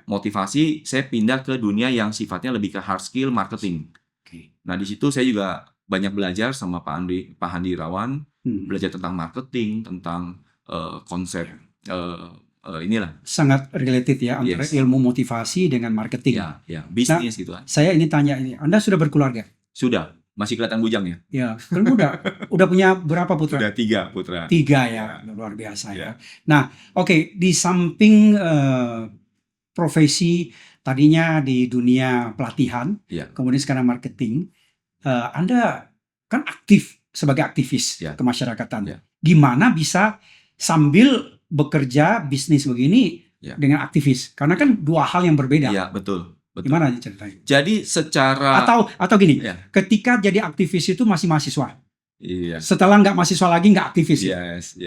motivasi, saya pindah ke dunia yang sifatnya lebih ke hard skill marketing. Nah, di situ saya juga banyak belajar sama Pak Handi Irawan, belajar tentang marketing, tentang konsep inilah. Sangat related ya antara Yes. ilmu motivasi dengan marketing. Ya, bisnis gitu kan. Saya ingin tanya ini, Anda sudah berkeluarga? Sudah, masih kelihatan bujang ya? Ya, kan udah punya berapa putra? Sudah 3 putra. 3 ya, luar biasa ya. Nah, oke, di samping profesi tadinya di dunia pelatihan, kemudian sekarang marketing, Anda kan aktif sebagai aktivis kemasyarakatan. Gimana bisa sambil bekerja bisnis begini dengan aktivis? Karena kan 2 hal yang berbeda. Iya, betul. Gimana ceritanya? Jadi secara atau gini, ketika jadi aktivis itu masih mahasiswa. Iya. Setelah nggak mahasiswa lagi nggak aktivis.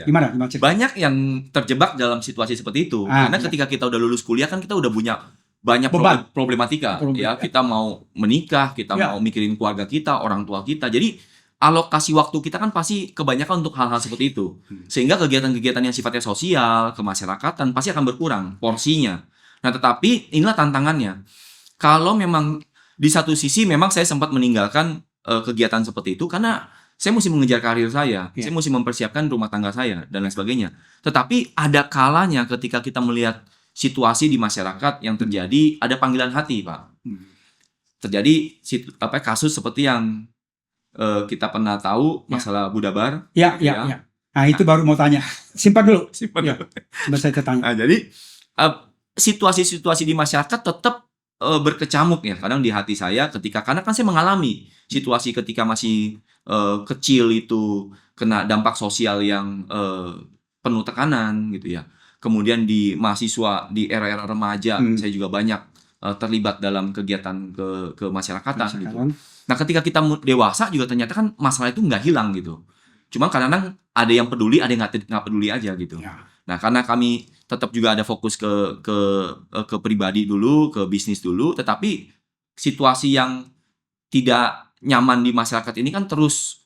Gimana ceritanya? Banyak yang terjebak dalam situasi seperti itu. Karena ketika kita udah lulus kuliah kan kita udah punya banyak problematika. Ya, kita mau menikah, kita mau mikirin keluarga kita, orang tua kita. Jadi alokasi waktu kita kan pasti kebanyakan untuk hal-hal seperti itu. Sehingga kegiatan-kegiatan yang sifatnya sosial, kemasyarakatan pasti akan berkurang porsinya. Nah, tetapi inilah tantangannya. Kalau memang di satu sisi memang saya sempat meninggalkan kegiatan seperti itu karena saya mesti mengejar karir saya, saya mesti mempersiapkan rumah tangga saya dan lain sebagainya. Tetapi ada kalanya ketika kita melihat situasi di masyarakat yang terjadi, ada panggilan hati, Pak. Terjadi kasus seperti yang kita pernah tahu, masalah Budabar. Ya. Nah, itu baru mau tanya. Simpan dulu. Coba saya tanya. Nah, jadi situasi-situasi di masyarakat tetap berkecamuk ya. Kadang di hati saya karena kan saya mengalami situasi ketika masih kecil itu kena dampak sosial yang penuh tekanan gitu ya. Kemudian di mahasiswa di era-era remaja saya juga banyak terlibat dalam kegiatan kemasyarakatan gitu. Nah, ketika kita dewasa juga ternyata kan masalah itu nggak hilang gitu. Cuma kadang-kadang ada yang peduli, ada yang nggak peduli aja gitu. Nah, karena kami tetap juga ada fokus ke pribadi dulu, ke bisnis dulu, tetapi situasi yang tidak nyaman di masyarakat ini kan terus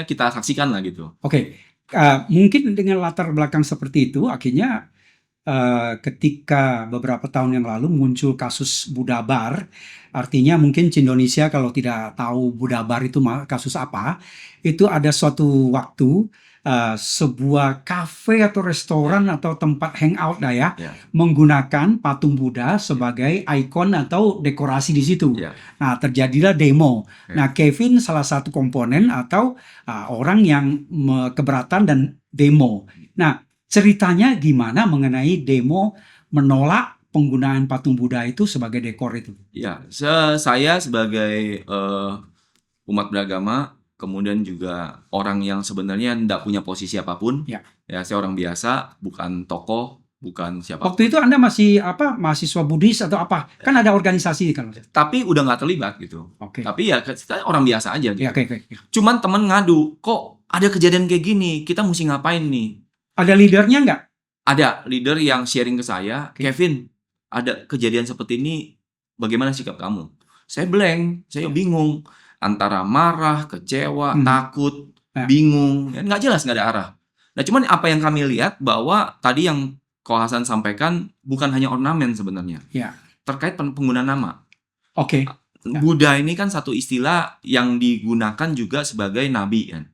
kita saksikan lah gitu. Oke. Mungkin dengan latar belakang seperti itu akhirnya ketika beberapa tahun yang lalu muncul kasus Budabar, artinya mungkin Indonesia kalau tidak tahu Budabar itu kasus apa, itu ada suatu waktu sebuah kafe atau restoran atau tempat hangout menggunakan patung Buddha sebagai ikon atau dekorasi di situ. Nah, terjadilah demo. Nah, Kevin salah satu komponen atau orang yang keberatan dan demo. Nah, ceritanya gimana mengenai demo menolak penggunaan patung Buddha itu sebagai dekor itu? Ya, saya sebagai umat beragama, kemudian juga orang yang sebenarnya tidak punya posisi apapun. Ya, saya orang biasa, bukan tokoh, bukan siapa. Waktu itu Anda masih mahasiswa Buddhis atau apa? Kan ada organisasi kan. Tapi udah nggak terlibat gitu. Tapi ya kita orang biasa aja gitu. Cuman temen ngadu, kok ada kejadian kayak gini, kita mesti ngapain nih? Ada leadernya nggak? Ada leader yang sharing ke saya, Kevin, ada kejadian seperti ini, bagaimana sikap kamu? Saya blank, saya bingung. Antara marah, kecewa, takut, bingung, nggak jelas, nggak ada arah. Nah, cuman apa yang kami lihat bahwa tadi yang Ko Hasan sampaikan bukan hanya ornamen sebenarnya, terkait penggunaan nama. Buddha ini kan satu istilah yang digunakan juga sebagai nabi kan.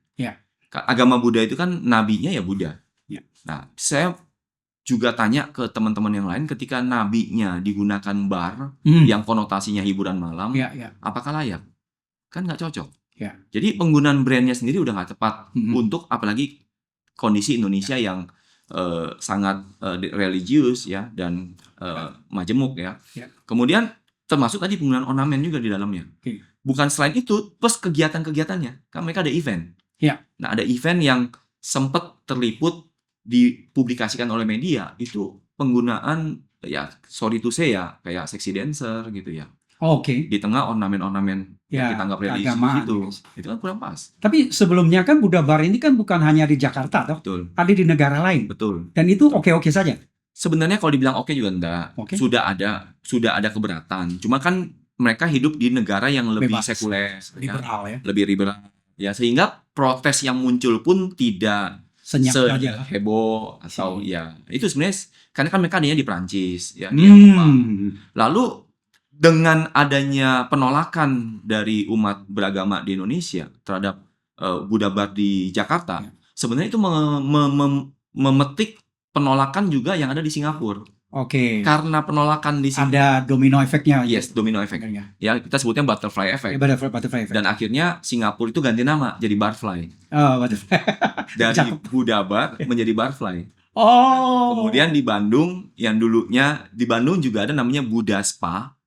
Agama Buddha itu kan nabinya ya Buddha. Nah, saya juga tanya ke teman-teman yang lain ketika nabinya digunakan bar yang konotasinya hiburan malam, apakah layak? Kan nggak cocok. Jadi penggunaan brandnya sendiri udah nggak tepat untuk apalagi kondisi Indonesia yang sangat religius ya dan majemuk ya. Kemudian termasuk tadi penggunaan ornamen juga di dalamnya. Bukan selain itu, plus kegiatan-kegiatannya kan mereka ada event. Nah, ada event yang sempat terliput dipublikasikan oleh media itu penggunaan sorry to say kayak sexy dancer gitu ya. Di tengah ornamen-ornamen yang kita anggap religius itu kan kurang pas. Tapi sebelumnya kan Budabar ini kan bukan hanya di Jakarta toh. Betul. Ada di negara lain. Betul. Dan itu oke-oke saja. Sebenarnya kalau dibilang oke juga enggak. Sudah ada keberatan. Cuma kan mereka hidup di negara yang lebih sekuler, liberal lebih liberal. Ya, sehingga protes yang muncul pun tidak heboh atau itu sebenarnya karena kan mereka adanya di Perancis ya, di Eropa. Lalu dengan adanya penolakan dari umat beragama di Indonesia terhadap Buddha Bar di Jakarta, Ya. sebenarnya itu memetik penolakan juga yang ada di Singapura. Oke. Karena penolakan di Singapura, Ada domino efeknya. yes, domino effect. Ya. Ya, kita sebutnya butterfly effect. Butterfly effect. Dan akhirnya Singapura itu ganti nama jadi Barfly. Oh, butterfly. Dari Cakep. Buddha Bar menjadi Barfly. Oh. Kemudian di Bandung, yang dulunya di Bandung juga ada namanya Buddha Spa.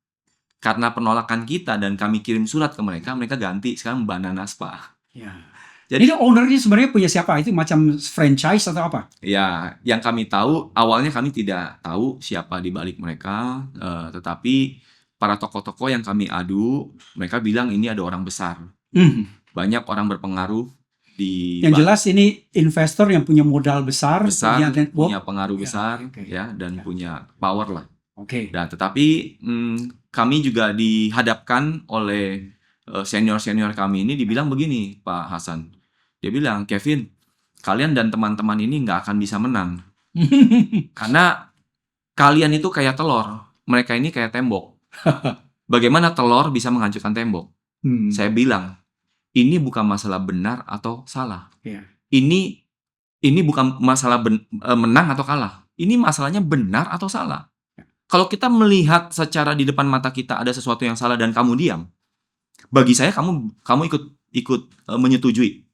Karena penolakan kita dan kami kirim surat ke mereka, mereka ganti sekarang Banana Spa. Ya. Jadi Ini ownernya sebenarnya punya siapa? Itu macam franchise atau apa? ya, yang kami tahu awalnya kami tidak tahu siapa di balik mereka, tetapi para tokoh-tokoh yang kami adu, mereka bilang ini ada orang besar, banyak orang berpengaruh di Yang jelas ini investor yang punya modal besar, punya pengaruh Ya, besar, oke. ya, dan Ya. punya power lah. Oke. Nah, tetapi kami juga dihadapkan oleh senior-senior kami ini dibilang begini, Pak Hasan. Dia bilang, Kevin, kalian dan teman-teman ini nggak akan bisa menang. Karena kalian itu kayak telur, mereka ini kayak tembok. Bagaimana telur bisa menghancurkan tembok? Saya bilang, ini bukan masalah benar atau salah. Iya. Ini bukan masalah menang atau kalah. Ini masalahnya benar atau salah. Kalau kita melihat secara di depan mata kita ada sesuatu yang salah dan kamu diam, bagi saya kamu ikut menyetujui.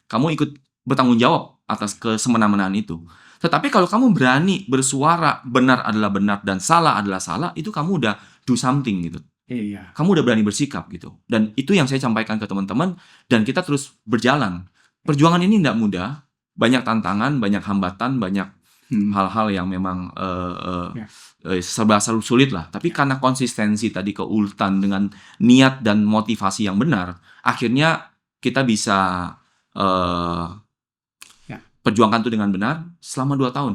Kamu ikut bertanggung jawab atas kesemena-menaan itu. Tetapi kalau kamu berani bersuara benar adalah benar dan salah adalah salah, itu kamu udah do something gitu. Iya. Kamu udah berani bersikap gitu. Dan itu yang saya sampaikan ke teman-teman dan kita terus berjalan. Perjuangan ini tidak mudah, banyak tantangan, banyak hambatan, banyak hal-hal yang memang serba sulit lah. Tapi karena konsistensi tadi keuletan dengan niat dan motivasi yang benar, akhirnya kita bisa perjuangkan itu dengan benar selama 2 tahun.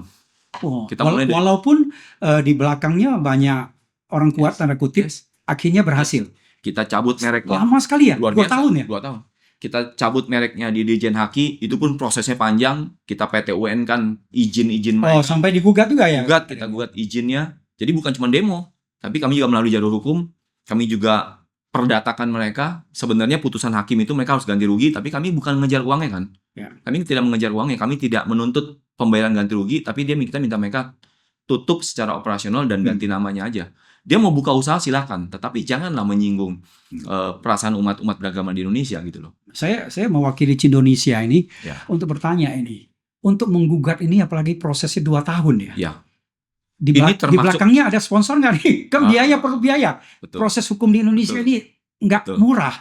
Oh, Kita mulai dari- walaupun di belakangnya banyak orang kuat tanda kutip, akhirnya berhasil. Kita cabut mereknya. Lama sekali ya? Luar 2 biasa. tahun ya? 2 tahun. Kita cabut mereknya di Dirjen Haki, itu pun prosesnya panjang. Kita PTUN kan izin-izin Oh, sampai digugat juga ya? kita gugat izinnya. Jadi bukan cuma demo, tapi kami juga melalui jalur hukum. Kami juga perdatakan mereka. Sebenarnya putusan hakim itu mereka harus ganti rugi, tapi kami bukan mengejar uangnya kan. Ya. Kami tidak mengejar uangnya, kami tidak menuntut pembayaran ganti rugi, tapi kita minta mereka tutup secara operasional dan ganti namanya aja. Dia mau buka usaha silakan, tetapi janganlah menyinggung perasaan umat beragama di Indonesia gitu loh. Saya mewakili Indonesia ini Ya. untuk bertanya ini. Untuk menggugat ini apalagi prosesnya 2 tahun ya? Ya. Di Ini termasuk- belakangnya ada sponsor nggak nih? Kan biaya perlu biaya. Betul. Proses hukum di Indonesia Betul. ini nggak Betul. murah.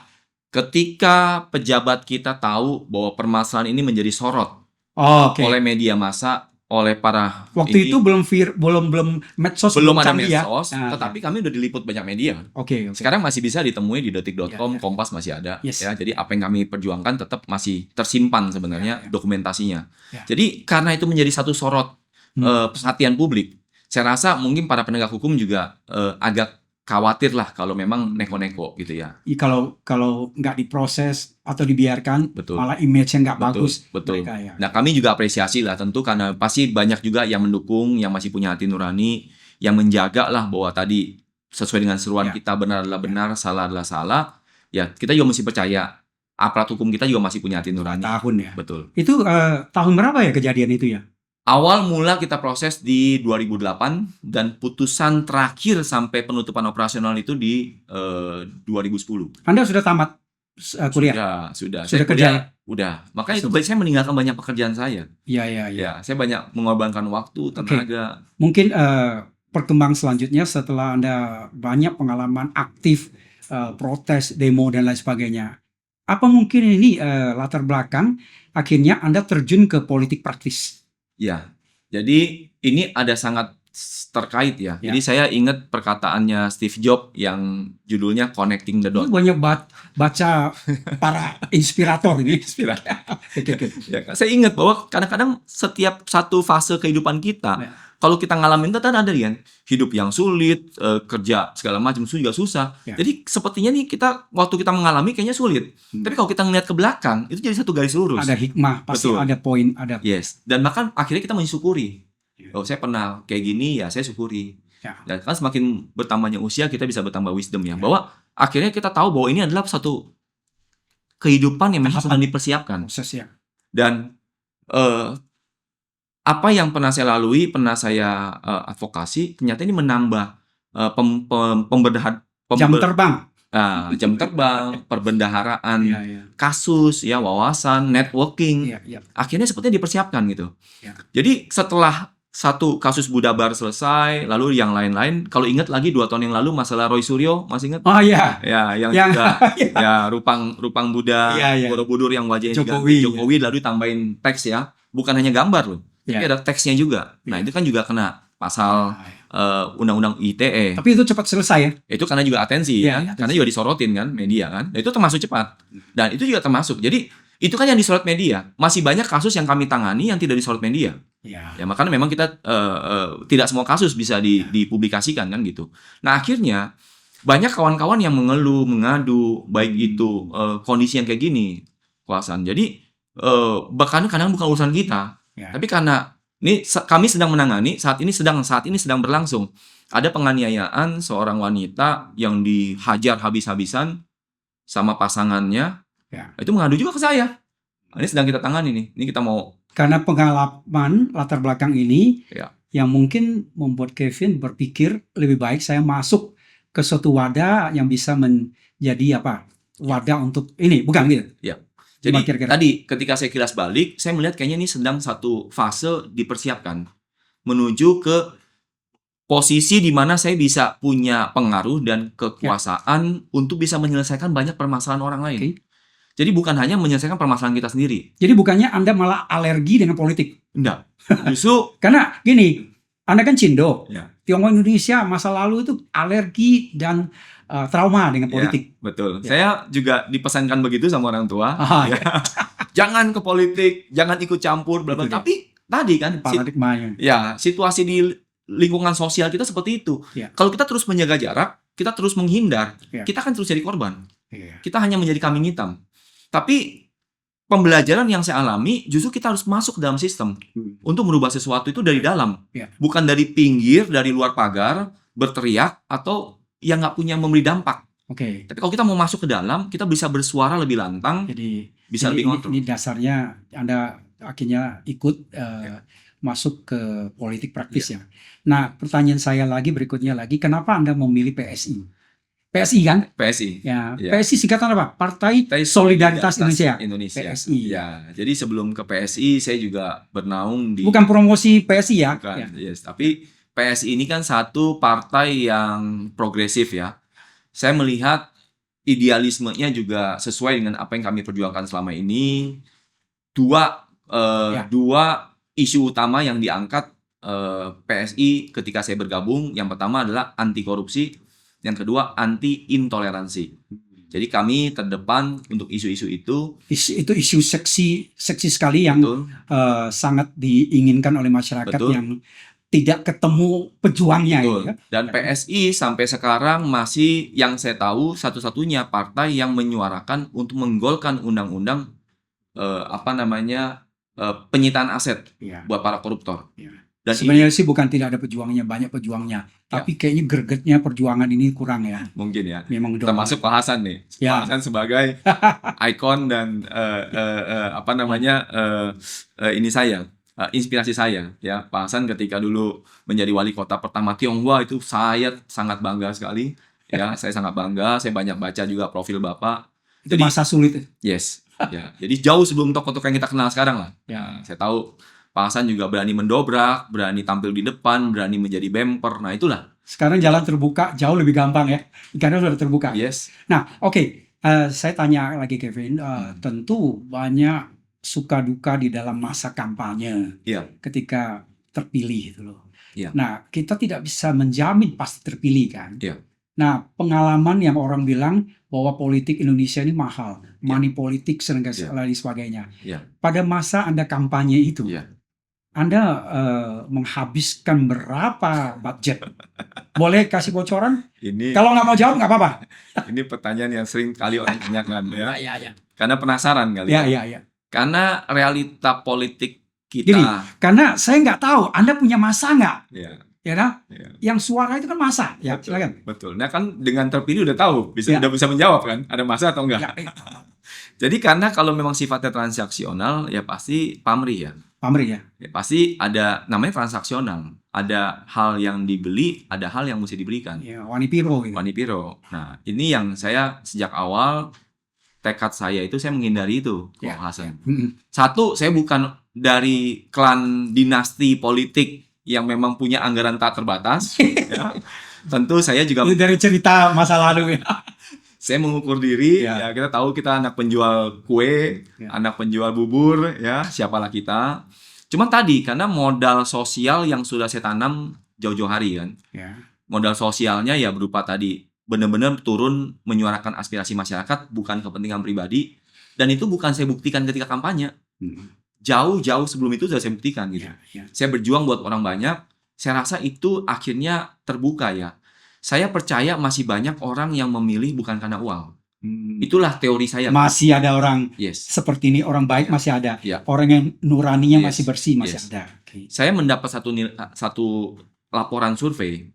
Ketika pejabat kita tahu bahwa permasalahan ini menjadi sorot Oh, oke. oleh media massa, oleh para Waktu itu belum medsos belum ada canggih ya. medsos, Nah, tetapi kami udah diliput banyak media. Oke. Sekarang masih bisa ditemui di detik.com, Ya. Kompas masih ada. Yes. Ya, jadi apa yang kami perjuangkan tetap masih tersimpan sebenarnya Ya. dokumentasinya. Ya. Jadi karena itu menjadi satu sorot perhatian publik, saya rasa mungkin para penegak hukum juga agak khawatir lah kalau memang neko-neko gitu ya. Kalau nggak diproses atau dibiarkan, Betul. malah image-nya nggak Betul, bagus. betul. Mereka ya. Nah, kami juga apresiasi lah tentu karena pasti banyak juga yang mendukung, yang masih punya hati nurani, yang menjaga lah bahwa tadi sesuai dengan seruan Ya. kita benar adalah benar, salah adalah salah. Ya, kita juga mesti percaya aparat hukum kita juga masih punya hati nurani. Tahun ya. Betul. Itu tahun berapa ya kejadian itu ya? Awal mula kita proses di 2008 dan putusan terakhir sampai penutupan operasional itu di 2010. Anda sudah tamat kuliah? Sudah. Sudah Saya kerja? kuliah, udah. Makanya itu saya meninggalkan banyak pekerjaan saya. Iya. Ya, saya banyak mengorbankan waktu, tenaga. Mungkin perkembangan selanjutnya setelah Anda banyak pengalaman aktif, protes, demo, dan lain sebagainya. Apa mungkin ini latar belakang akhirnya Anda terjun ke politik praktis? Ya, jadi ini ada sangat terkait ya. Ya. Jadi saya ingat perkataannya Steve Jobs yang judulnya Connecting the Ini Dots. banyak baca para inspirator ini. Oke. Ya, saya ingat bahwa kadang-kadang setiap satu fase kehidupan kita, Ya. kalau kita ngalamin itu ada kan hidup yang sulit, kerja segala macam itu juga susah. Ya. Jadi sepertinya nih waktu kita mengalami kayaknya sulit. Tapi kalau kita ngeliat ke belakang itu jadi satu garis lurus. Ada hikmah, pasti Betul. ada poin, ada. Yes. Dan bahkan akhirnya kita mensyukuri. Ya. Oh, saya pernah kayak gini ya, saya syukuri. Ya. Dan kan semakin bertambahnya usia kita bisa bertambah wisdom ya. Bahwa akhirnya kita tahu bahwa ini adalah satu kehidupan yang memang sedang dipersiapkan. Proses ya. Dan apa yang pernah saya lalui, pernah saya advokasi, ternyata ini menambah Jam terbang. jam terbang, perbendaharaan, Ya. kasus, ya wawasan, networking. Ya. Akhirnya sepertinya dipersiapkan gitu. Ya. Jadi setelah satu kasus Budabar selesai, lalu yang lain-lain. Kalau ingat lagi 2 tahun yang lalu masalah Roy Suryo, masih ingat? Oh iya. Ya, yang juga ya rupang Buddha, Borobudur yang wajahnya Jokowi lalu tambahin teks ya. Bukan hanya gambar loh, tapi ada teksnya juga. Nah, itu kan juga kena pasal undang-undang ITE. Tapi itu cepat selesai ya. Itu karena juga atensi kan? Karena juga disorotin kan media kan. Nah, itu termasuk cepat. Dan itu juga termasuk. Jadi itu kan yang disorot media. Masih banyak kasus yang kami tangani yang tidak disorot media. Ya makanya memang kita tidak semua kasus bisa dipublikasikan kan gitu. Nah, akhirnya banyak kawan-kawan yang mengeluh, mengadu, baik itu kondisi yang kayak gini, Hasan. Jadi bahkan kadang bukan urusan kita, tapi karena ini kami sedang menangani saat ini sedang berlangsung. Ada penganiayaan seorang wanita yang dihajar habis-habisan sama pasangannya. Itu mengadu juga ke saya. Ini sedang kita tangani nih. Ini kita mau. Karena pengalaman latar belakang ini yang mungkin membuat Kevin berpikir lebih baik saya masuk ke suatu wadah yang bisa menjadi wadah untuk ini, bukan gitu? Ya. Jadi tadi ketika saya kilas balik, saya melihat kayaknya ini sedang satu fase dipersiapkan menuju ke posisi di mana saya bisa punya pengaruh dan kekuasaan untuk bisa menyelesaikan banyak permasalahan orang lain. Jadi bukan hanya menyelesaikan permasalahan kita sendiri. Jadi bukannya Anda malah alergi dengan politik? Enggak. Justru karena gini, Anda kan Cindo. Tionghoa Indonesia masa lalu itu alergi dan trauma dengan politik. Betul. Saya juga dipesankan begitu sama orang tua. Jangan ke politik, jangan ikut campur, bla bla. Tapi tadi kan paradigmanya. Situasi di lingkungan sosial kita seperti itu. Kalau kita terus menjaga jarak, kita terus menghindar, kita akan terus jadi korban. Kita hanya menjadi kambing hitam. Tapi pembelajaran yang saya alami justru kita harus masuk ke dalam sistem untuk merubah sesuatu itu dari dalam, bukan dari pinggir, dari luar pagar berteriak atau yang nggak punya memberi dampak. Tapi kalau kita mau masuk ke dalam, kita bisa bersuara lebih lantang, bisa lebih kontrol. Ini dasarnya Anda akhirnya ikut masuk ke politik praktis ya. Nah, pertanyaan saya berikutnya lagi, kenapa Anda memilih PSI? PSI kan? PSI. PSI singkatan apa? Partai Solidaritas Indonesia. PSI. Jadi sebelum ke PSI saya juga bernaung di. Bukan promosi PSI ya. Bukan. Tapi PSI ini kan satu partai yang progresif ya. Saya melihat idealismenya juga sesuai dengan apa yang kami perjuangkan selama ini. Dua isu utama yang diangkat PSI ketika saya bergabung. Yang pertama adalah anti korupsi. Yang kedua anti intoleransi. Jadi kami terdepan untuk isu-isu itu. Itu isu seksi sekali yang sangat diinginkan oleh masyarakat yang tidak ketemu pejuangnya. Dan PSI sampai sekarang masih yang saya tahu satu-satunya partai yang menyuarakan untuk menggolkan undang-undang penyitaan aset buat para koruptor. Dan sebenarnya sih bukan tidak ada pejuangnya, banyak pejuangnya. Tapi kayaknya gregetnya perjuangan ini kurang ya. Mungkin ya. Memang termasuk Pak Hasan nih. Pak Hasan sebagai ikon dan ini saya, inspirasi saya ya. Pak Hasan ketika dulu menjadi wali kota pertama Tionghoa itu saya sangat bangga sekali. Ya, saya sangat bangga. Saya banyak baca juga profil Bapak. Itu masa sulit. Yes. Jadi jauh sebelum tokoh-tokoh yang kita kenal sekarang lah. Saya tahu Pak Hasan juga berani mendobrak, berani tampil di depan, berani menjadi bemper. Nah itulah. Sekarang jalan terbuka jauh lebih gampang ya, karena sudah terbuka. Yes. Nah, saya tanya lagi Kevin, tentu banyak suka duka di dalam masa kampanye ketika terpilih itu loh. Nah, kita tidak bisa menjamin pasti terpilih kan. Nah, pengalaman yang orang bilang bahwa politik Indonesia ini mahal, money politik dan sebagainya. Pada masa Anda kampanye itu. Anda menghabiskan berapa budget? Boleh kasih bocoran? Kalau nggak mau jawab nggak apa-apa. Ini pertanyaan yang sering kali orang tanyakan ya. Karena penasaran kali. Karena realita politik kita. Gini, karena saya nggak tahu Anda punya masa nggak? ya kan? Ya. Yang suara itu kan massa, ya, Betul, silakan. betul. Nah kan dengan terpilih udah tahu, Ya. udah bisa menjawab kan, ada masa atau enggak. Ya, Jadi karena kalau memang sifatnya transaksional, ya pasti pamrih ya. Pamri ya. Ya pasti ada namanya transaksional. Ada hal yang dibeli, ada hal yang mesti diberikan. Ya, Wani Piro gitu. Wani Piro. Nah, ini yang saya sejak awal tekad saya itu saya menghindari itu, Ko Ya, Hasan. Mm-mm. Satu, saya bukan dari klan dinasti politik yang memang punya anggaran tak terbatas. Ya. Tentu saya juga Itu dari cerita masa lalu ya. saya mengukur diri. Ya. Ya kita tahu kita anak penjual kue, Ya. anak penjual bubur, ya siapalah kita. Cuman tadi karena modal sosial yang sudah saya tanam jauh-jauh hari kan. Ya. Modal sosialnya ya berupa tadi benar-benar turun menyuarakan aspirasi masyarakat, bukan kepentingan pribadi. Dan itu bukan saya buktikan ketika kampanye. Mm. Jauh-jauh sebelum itu sudah saya buktikan gitu. Ya. Saya berjuang buat orang banyak. Saya rasa itu akhirnya terbuka ya. Saya percaya masih banyak orang yang memilih bukan karena uang. Mm. Itulah teori saya. Masih ada orang Yes. seperti ini, orang baik Ya. masih ada. Ya. Orang yang nuraninya Yes. masih bersih masih Yes. ada. Oke. Saya mendapat satu laporan survei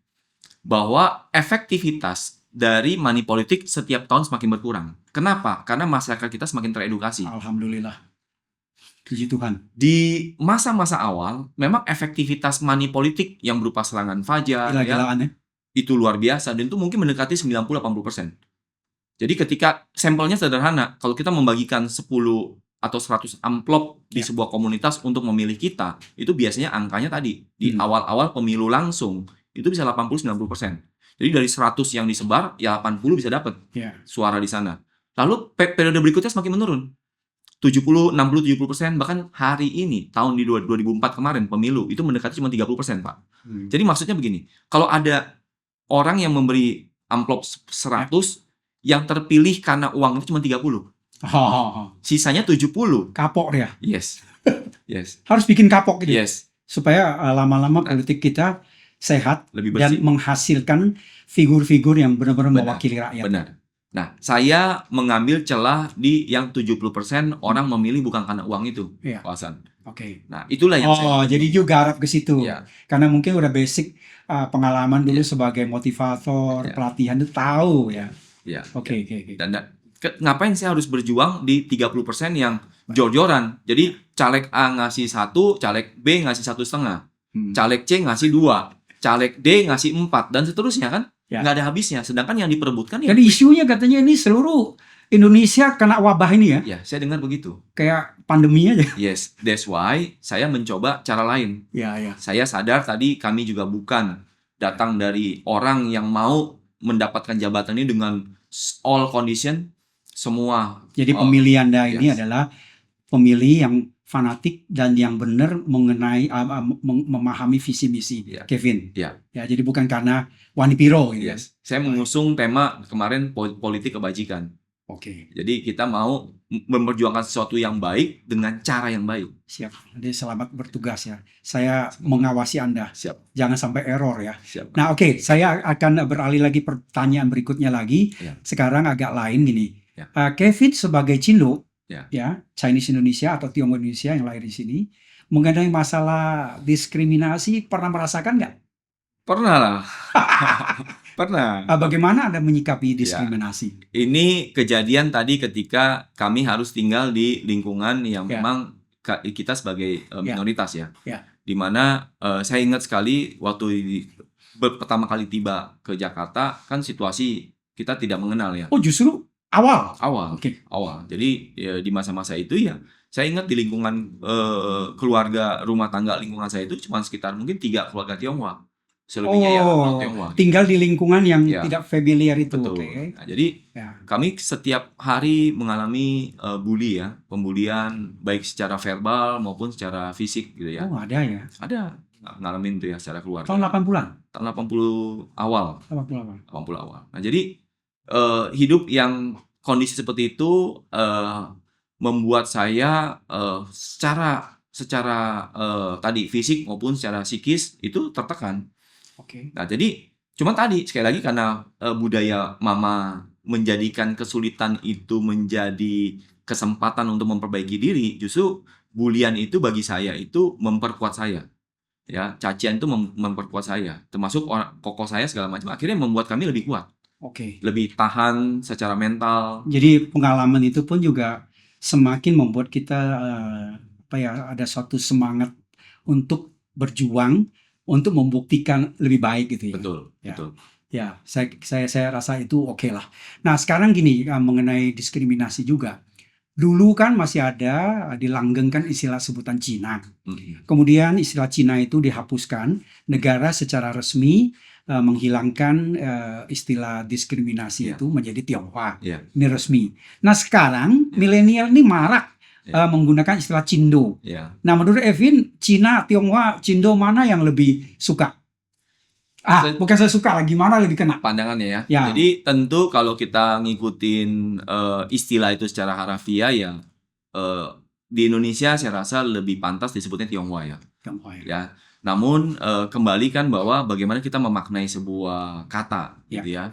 bahwa efektivitas dari money politik setiap tahun semakin berkurang. Kenapa? Karena masyarakat kita semakin teredukasi. Alhamdulillah. Puji Tuhan. Di masa-masa awal, memang efektivitas money politik yang berupa serangan fajar ya, Gila-gilaan ya. itu luar biasa dan itu mungkin mendekati 90-80%. Jadi ketika sampelnya sederhana, kalau kita membagikan 10 atau 100 amplop di Ya. sebuah komunitas untuk memilih kita, itu biasanya angkanya tadi di awal-awal pemilu langsung itu bisa 80-90%. Jadi dari 100 yang disebar, ya 80 bisa dapat Ya. suara di sana. Lalu periode berikutnya semakin menurun. 70, 60, 70%, bahkan hari ini tahun di 2004 kemarin pemilu itu mendekati cuma 30%, Pak. Hmm. Jadi maksudnya begini, kalau ada orang yang memberi amplop 100 yang terpilih karena uang itu cuma 30. Sisanya 70. Kapok ya. Yes. Yes. Harus bikin kapok gitu. Yes. Supaya lama-lama politik kita sehat Lebih dan bersih. menghasilkan figur-figur yang benar-benar Benar. mewakili rakyat. Benar. Nah, saya mengambil celah di yang 70% orang memilih bukan karena uang itu, Iya. Pak Hasan. Oke. Nah, itulah yang saya jadi juga harap ke situ. Ya. Karena mungkin udah basic pengalaman dulu sebagai motivator, Ya. pelatihan itu tahu ya. Ya. Oke. Dan ngapain saya harus berjuang di 30% yang jor-joran? Jadi caleg A ngasih 1, caleg B ngasih 1,5, caleg C ngasih 2, caleg D ngasih 4 dan seterusnya kan? Ya. Nggak ada habisnya. Sedangkan yang diperebutkan ya. Dan isunya katanya ini seluruh Indonesia kena wabah ini ya. Ya, saya dengar begitu. Kayak pandemi aja. Yes, that's why saya mencoba cara lain. Ya. Saya sadar tadi kami juga bukan datang dari orang yang mau mendapatkan jabatan ini dengan all condition semua. Jadi pemilih Anda ini yes. adalah pemilih yang fanatik dan yang benar mengenai memahami visi misi Ya. Kevin. Ya. Ya, jadi bukan karena Wani Piro gitu. Yes. Saya mengusung tema kemarin politik kebajikan. Oke. Jadi kita mau memperjuangkan sesuatu yang baik dengan cara yang baik. Siap. Jadi selamat bertugas ya. Saya mengawasi Anda. Siap. Jangan sampai error ya. Siap. Nah, oke, saya akan beralih lagi pertanyaan berikutnya lagi. Ya. Sekarang agak lain gini. Ya. Kevin sebagai Cindo, Ya. Chinese Indonesia atau Tionghoa Indonesia yang lahir di sini, mengenai masalah diskriminasi pernah merasakan nggak? Pernah lah. Pernah. Bagaimana Anda menyikapi diskriminasi? Ini kejadian tadi ketika kami harus tinggal di lingkungan yang Ya. memang kita sebagai minoritas ya. Ya. Dimana saya ingat sekali waktu pertama kali tiba ke Jakarta kan situasi kita tidak mengenal ya. Oh, justru awal. Oke. Awal. Jadi ya, di masa-masa itu ya saya ingat di lingkungan keluarga rumah tangga lingkungan saya itu cuma sekitar mungkin 3 keluarga Tionghoa. Selebihnya ya orang Tionghoa. Tinggal di lingkungan yang Ya. tidak familiar itu. Betul. Oke. Nah, jadi Ya. kami setiap hari mengalami bully ya, pembulian baik secara verbal maupun secara fisik gitu ya. Oh, ada ya. Ada ngalamin itu ya secara keluarga. Tahun 80-an. Tahun 80 awal. 80 awal. Nah, jadi hidup yang kondisi seperti itu membuat saya secara tadi fisik maupun secara psikis itu tertekan. Oke. Nah, jadi cuma tadi sekali lagi karena budaya mama menjadikan kesulitan itu menjadi kesempatan untuk memperbaiki diri, justru bulian itu bagi saya itu memperkuat saya. ya cacian itu memperkuat saya, termasuk kokoh saya segala macam, akhirnya membuat kami lebih kuat, Oke. lebih tahan secara mental. Jadi pengalaman itu pun juga semakin membuat kita ada suatu semangat untuk berjuang untuk membuktikan lebih baik gitu ya. Betul, Ya. betul. Ya, saya rasa itu oke lah. Nah, sekarang gini mengenai diskriminasi juga. Dulu kan masih ada dilanggengkan istilah sebutan Cina. Kemudian istilah Cina itu dihapuskan. Negara secara resmi menghilangkan istilah diskriminasi Iya. itu menjadi Tionghoa. Iya. Ini resmi. Nah, sekarang milenial ini marak menggunakan istilah Cindo. Ya. Nah, menurut Evin, Cina, Tionghoa, Cindo mana yang lebih suka? Bukan saya suka lah, gimana lebih kena? Pandangannya ya. Ya. Jadi tentu kalau kita ngikutin istilah itu secara harafiah ya, di Indonesia saya rasa lebih pantas disebutnya Tionghoa ya. Tionghoa ya. Ya. Namun kembali kan bahwa bagaimana kita memaknai sebuah kata gitu ya.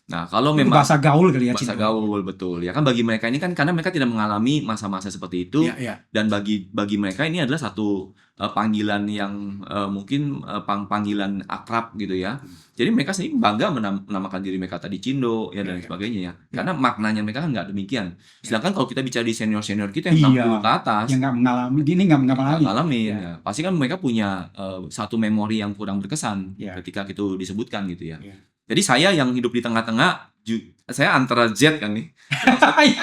Nah, kalau Itu memang bahasa gaul kali ya, bahasa Cindo. gaul, betul. Ya kan bagi mereka ini kan karena mereka tidak mengalami masa-masa seperti itu, Ya. dan bagi mereka ini adalah satu panggilan yang mungkin panggilan akrab gitu ya. Jadi mereka sendiri bangga menamakan diri mereka tadi Cindo ya dan sebagainya ya. Karena maknanya mereka kan nggak demikian. Sedangkan kalau kita bicara di senior-senior kita yang 60 ke atas, yang nggak mengalami, ini nggak mengalami. ngalamin ya. Pasti kan mereka punya satu memori yang kurang berkesan ketika itu disebutkan gitu ya. Jadi saya yang hidup di tengah-tengah, saya antara Z kan nih,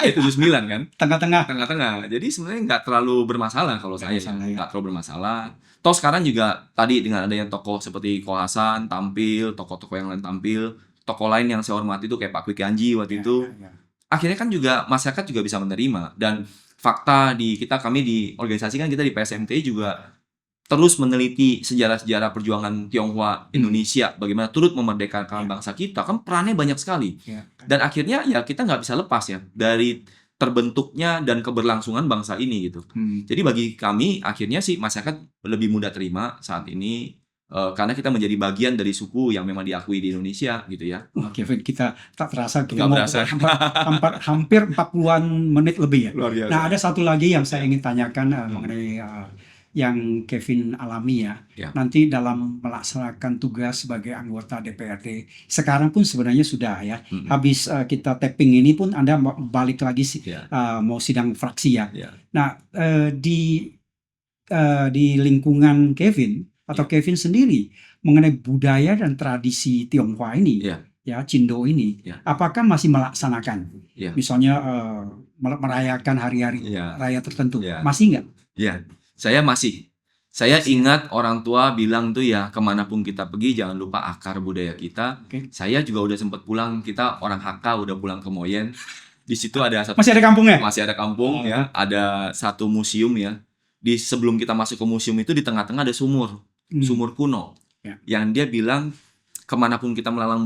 itu 79 kan, tengah-tengah. Jadi sebenarnya nggak terlalu bermasalah kalau saya, nggak terlalu bermasalah. Toh sekarang juga tadi dengan adanya tokoh seperti Ko Hasan tampil, tokoh-tokoh yang lain tampil, tokoh lain yang saya hormati itu kayak Pak Kwik Yanji waktu itu, akhirnya kan juga masyarakat juga bisa menerima. Dan fakta kami di organisasi kan kita di PSMT juga terus meneliti sejarah-sejarah perjuangan Tionghoa Indonesia, bagaimana turut memerdekakan bangsa kita, kan perannya banyak sekali. Dan akhirnya ya kita nggak bisa lepas ya dari terbentuknya dan keberlangsungan bangsa ini gitu. Jadi bagi kami akhirnya sih masyarakat lebih mudah terima saat ini karena kita menjadi bagian dari suku yang memang diakui di Indonesia gitu ya. Kevin, kita tak terasa kita Nggak mau berasa. hampir 40-an menit lebih ya. Luar biasa. Nah, ada satu lagi yang saya ingin tanyakan mengenai yang Kevin alami ya. Nanti dalam melaksanakan tugas sebagai anggota DPRD, sekarang pun sebenarnya sudah ya. Habis kita tapping ini pun Anda balik lagi mau sidang fraksi ya. Nah, di lingkungan Kevin atau Kevin sendiri mengenai budaya dan tradisi Tionghoa ini, ya Cindo ini, apakah masih melaksanakan? Misalnya merayakan hari-hari raya tertentu, masih nggak? Saya masih. Saya ingat orang tua bilang tuh ya, kemanapun kita pergi jangan lupa akar budaya kita. Saya juga udah sempat pulang, kita orang Hakka udah pulang ke Moyen. Di situ ada masih ada kampungnya? Masih ada kampung ya. Ada satu museum ya. Sebelum kita masuk ke museum itu di tengah-tengah ada sumur kuno. Yang dia bilang kemanapun kita melalang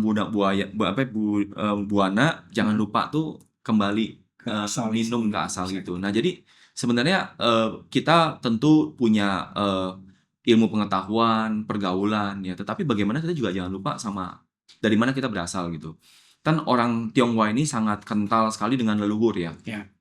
buana, jangan lupa tuh kembali minum ke asal gitu. Nah jadi sebenarnya kita tentu punya ilmu pengetahuan, pergaulan ya, tetapi bagaimana kita juga jangan lupa sama dari mana kita berasal gitu. Kan orang Tionghoa ini sangat kental sekali dengan leluhur ya.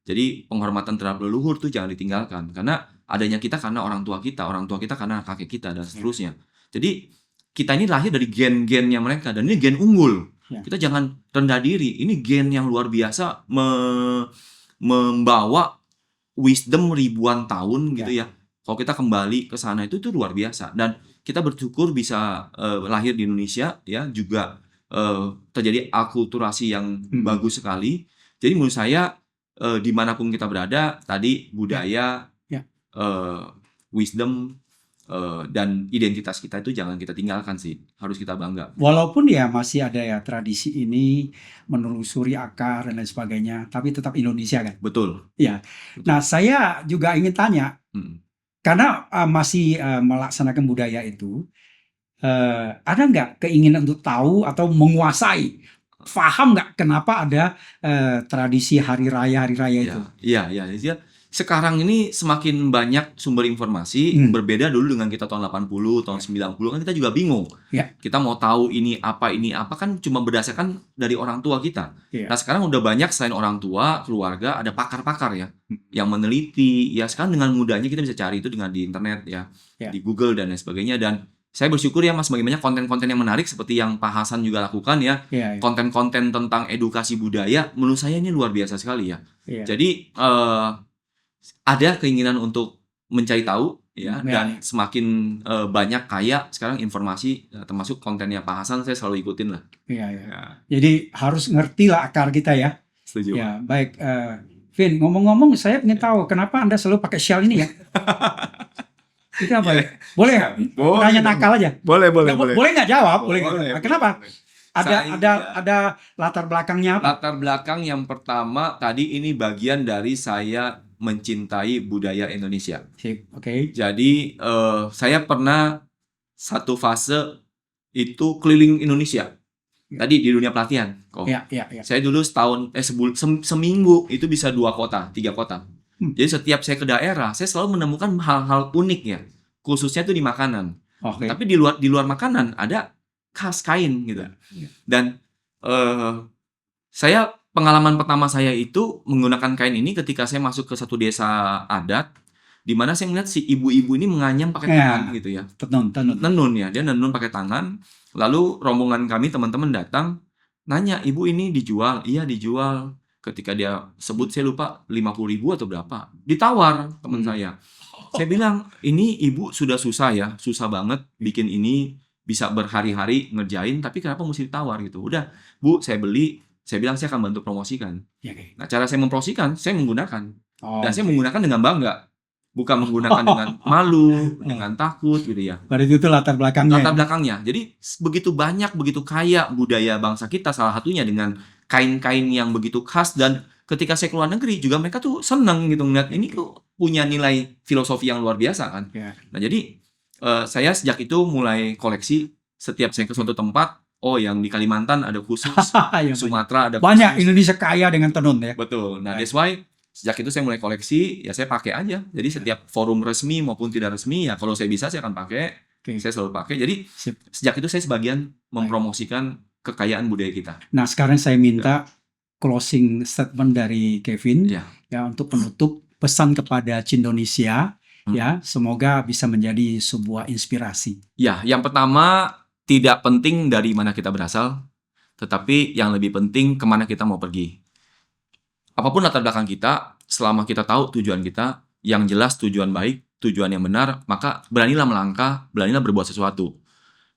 Jadi penghormatan terhadap leluhur tuh jangan ditinggalkan, karena adanya kita karena orang tua kita karena kakek kita dan seterusnya. Jadi kita ini lahir dari gen-gennya mereka, dan ini gen unggul. Kita jangan rendah diri. Ini gen yang luar biasa membawa wisdom ribuan tahun gitu ya. Kalau kita kembali ke sana itu luar biasa, dan kita bersyukur bisa lahir di Indonesia ya, juga terjadi akulturasi yang bagus sekali. Jadi menurut saya dimanapun kita berada tadi budaya, wisdom dan identitas kita itu jangan kita tinggalkan sih, harus kita bangga. Walaupun ya masih ada ya tradisi ini menelusuri akar dan lain sebagainya, tapi tetap Indonesia kan. Betul. Ya. Nah, saya juga ingin tanya, karena masih melaksanakan budaya itu, ada nggak keinginan untuk tahu atau menguasai, paham nggak kenapa ada tradisi hari raya itu? Iya. Sekarang ini semakin banyak sumber informasi, berbeda dulu dengan kita tahun 80, tahun 90 kan kita juga bingung. Ya. Kita mau tahu ini apa kan cuma berdasarkan dari orang tua kita. Ya. Nah, sekarang udah banyak selain orang tua, keluarga, ada pakar-pakar ya yang meneliti. Ya, sekarang dengan mudahnya kita bisa cari itu dengan di internet ya, di Google dan lain sebagainya. Dan saya bersyukur ya Mas, bagaimana konten-konten yang menarik seperti yang Pak Hasan juga lakukan ya. Konten-konten tentang edukasi budaya menurut saya ini luar biasa sekali ya. Jadi ada keinginan untuk mencari tahu ya, dan semakin banyak kaya sekarang informasi, termasuk kontennya Pak Hasan saya selalu ikutin lah. Jadi harus ngerti lah akar kita ya. Setuju. Ya, baik. Vin, ngomong-ngomong saya ingin tahu kenapa Anda selalu pakai shell ini ya? Itu apa ya? Boleh ya? Tanya nakal aja. Boleh. Boleh nggak jawab? Boleh. Kenapa? Boleh. Ada latar belakangnya apa? Latar belakang yang pertama tadi ini bagian dari saya mencintai budaya Indonesia. Oke. Jadi saya pernah satu fase itu keliling Indonesia. Tadi di dunia pelatihan. Saya dulu seminggu itu bisa 2 kota, 3 kota. Jadi setiap saya ke daerah, saya selalu menemukan hal-hal unik ya. Khususnya itu di makanan. Tapi di luar makanan ada khas kain gitu. Dan pengalaman pertama saya itu menggunakan kain ini ketika saya masuk ke satu desa adat, di mana saya melihat si ibu-ibu ini menganyam pakai tangan gitu ya. Tenun ya, dia nenun pakai tangan. Lalu rombongan kami teman-teman datang nanya, "Ibu ini dijual?" "Iya, dijual." Ketika dia sebut saya lupa 50.000 atau berapa. Ditawar teman saya. Saya bilang, "Ini ibu sudah susah ya, susah banget bikin ini, bisa berhari-hari ngerjain, tapi kenapa mesti ditawar gitu?" "Udah, Bu, saya beli." Saya bilang saya akan bantu promosikan. Nah, cara saya mempromosikan, saya menggunakan. Dan saya menggunakan dengan bangga. Bukan menggunakan dengan malu, dengan takut gitu ya. Berarti itu latar belakangnya. Latar belakangnya. Jadi begitu banyak, begitu kaya budaya bangsa kita, salah satunya dengan kain-kain yang begitu khas. Dan ketika saya keluar negeri juga mereka tuh seneng gitu ngeliat ini tuh punya nilai filosofi yang luar biasa kan. Nah, jadi saya sejak itu mulai koleksi. Setiap saya ke suatu tempat, yang di Kalimantan ada khusus, Sumatera ada khusus. Banyak, Indonesia kaya dengan tenun ya. Betul. Nah, that's why sejak itu saya mulai koleksi, ya saya pakai aja. Jadi setiap forum resmi maupun tidak resmi, ya kalau saya bisa saya akan pakai. Saya selalu pakai. Jadi sejak itu saya sebagian mempromosikan kekayaan budaya kita. Nah, sekarang saya minta closing statement dari Kevin ya untuk penutup pesan kepada Cindonesia ya, semoga bisa menjadi sebuah inspirasi. Ya, yang pertama tidak penting dari mana kita berasal, tetapi yang lebih penting kemana kita mau pergi. Apapun latar belakang kita, selama kita tahu tujuan kita, yang jelas tujuan baik, tujuan yang benar, maka beranilah melangkah, beranilah berbuat sesuatu.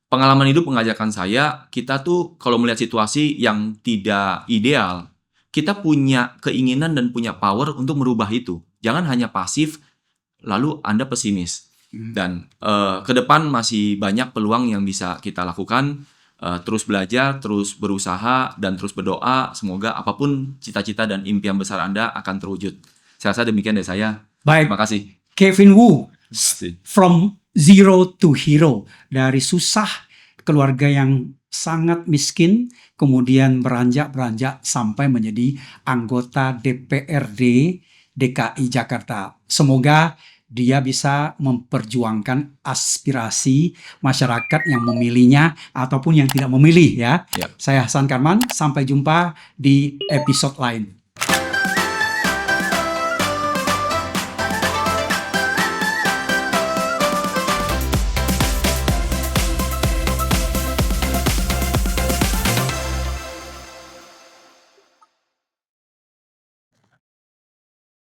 Pengalaman hidup mengajarkan saya, kita tuh kalau melihat situasi yang tidak ideal, kita punya keinginan dan punya power untuk merubah itu. Jangan hanya pasif, lalu Anda pesimis. Dan ke depan masih banyak peluang yang bisa kita lakukan. Terus belajar, terus berusaha, dan terus berdoa. Semoga apapun cita-cita dan impian besar Anda akan terwujud. Saya rasa demikian dari saya. Baik. Terima kasih. Kevin Wu, from zero to hero. Dari susah, keluarga yang sangat miskin, kemudian beranjak sampai menjadi anggota DPRD DKI Jakarta. Semoga dia bisa memperjuangkan aspirasi masyarakat yang memilihnya ataupun yang tidak memilih ya. Saya Hasan Karman, sampai jumpa di episode lain.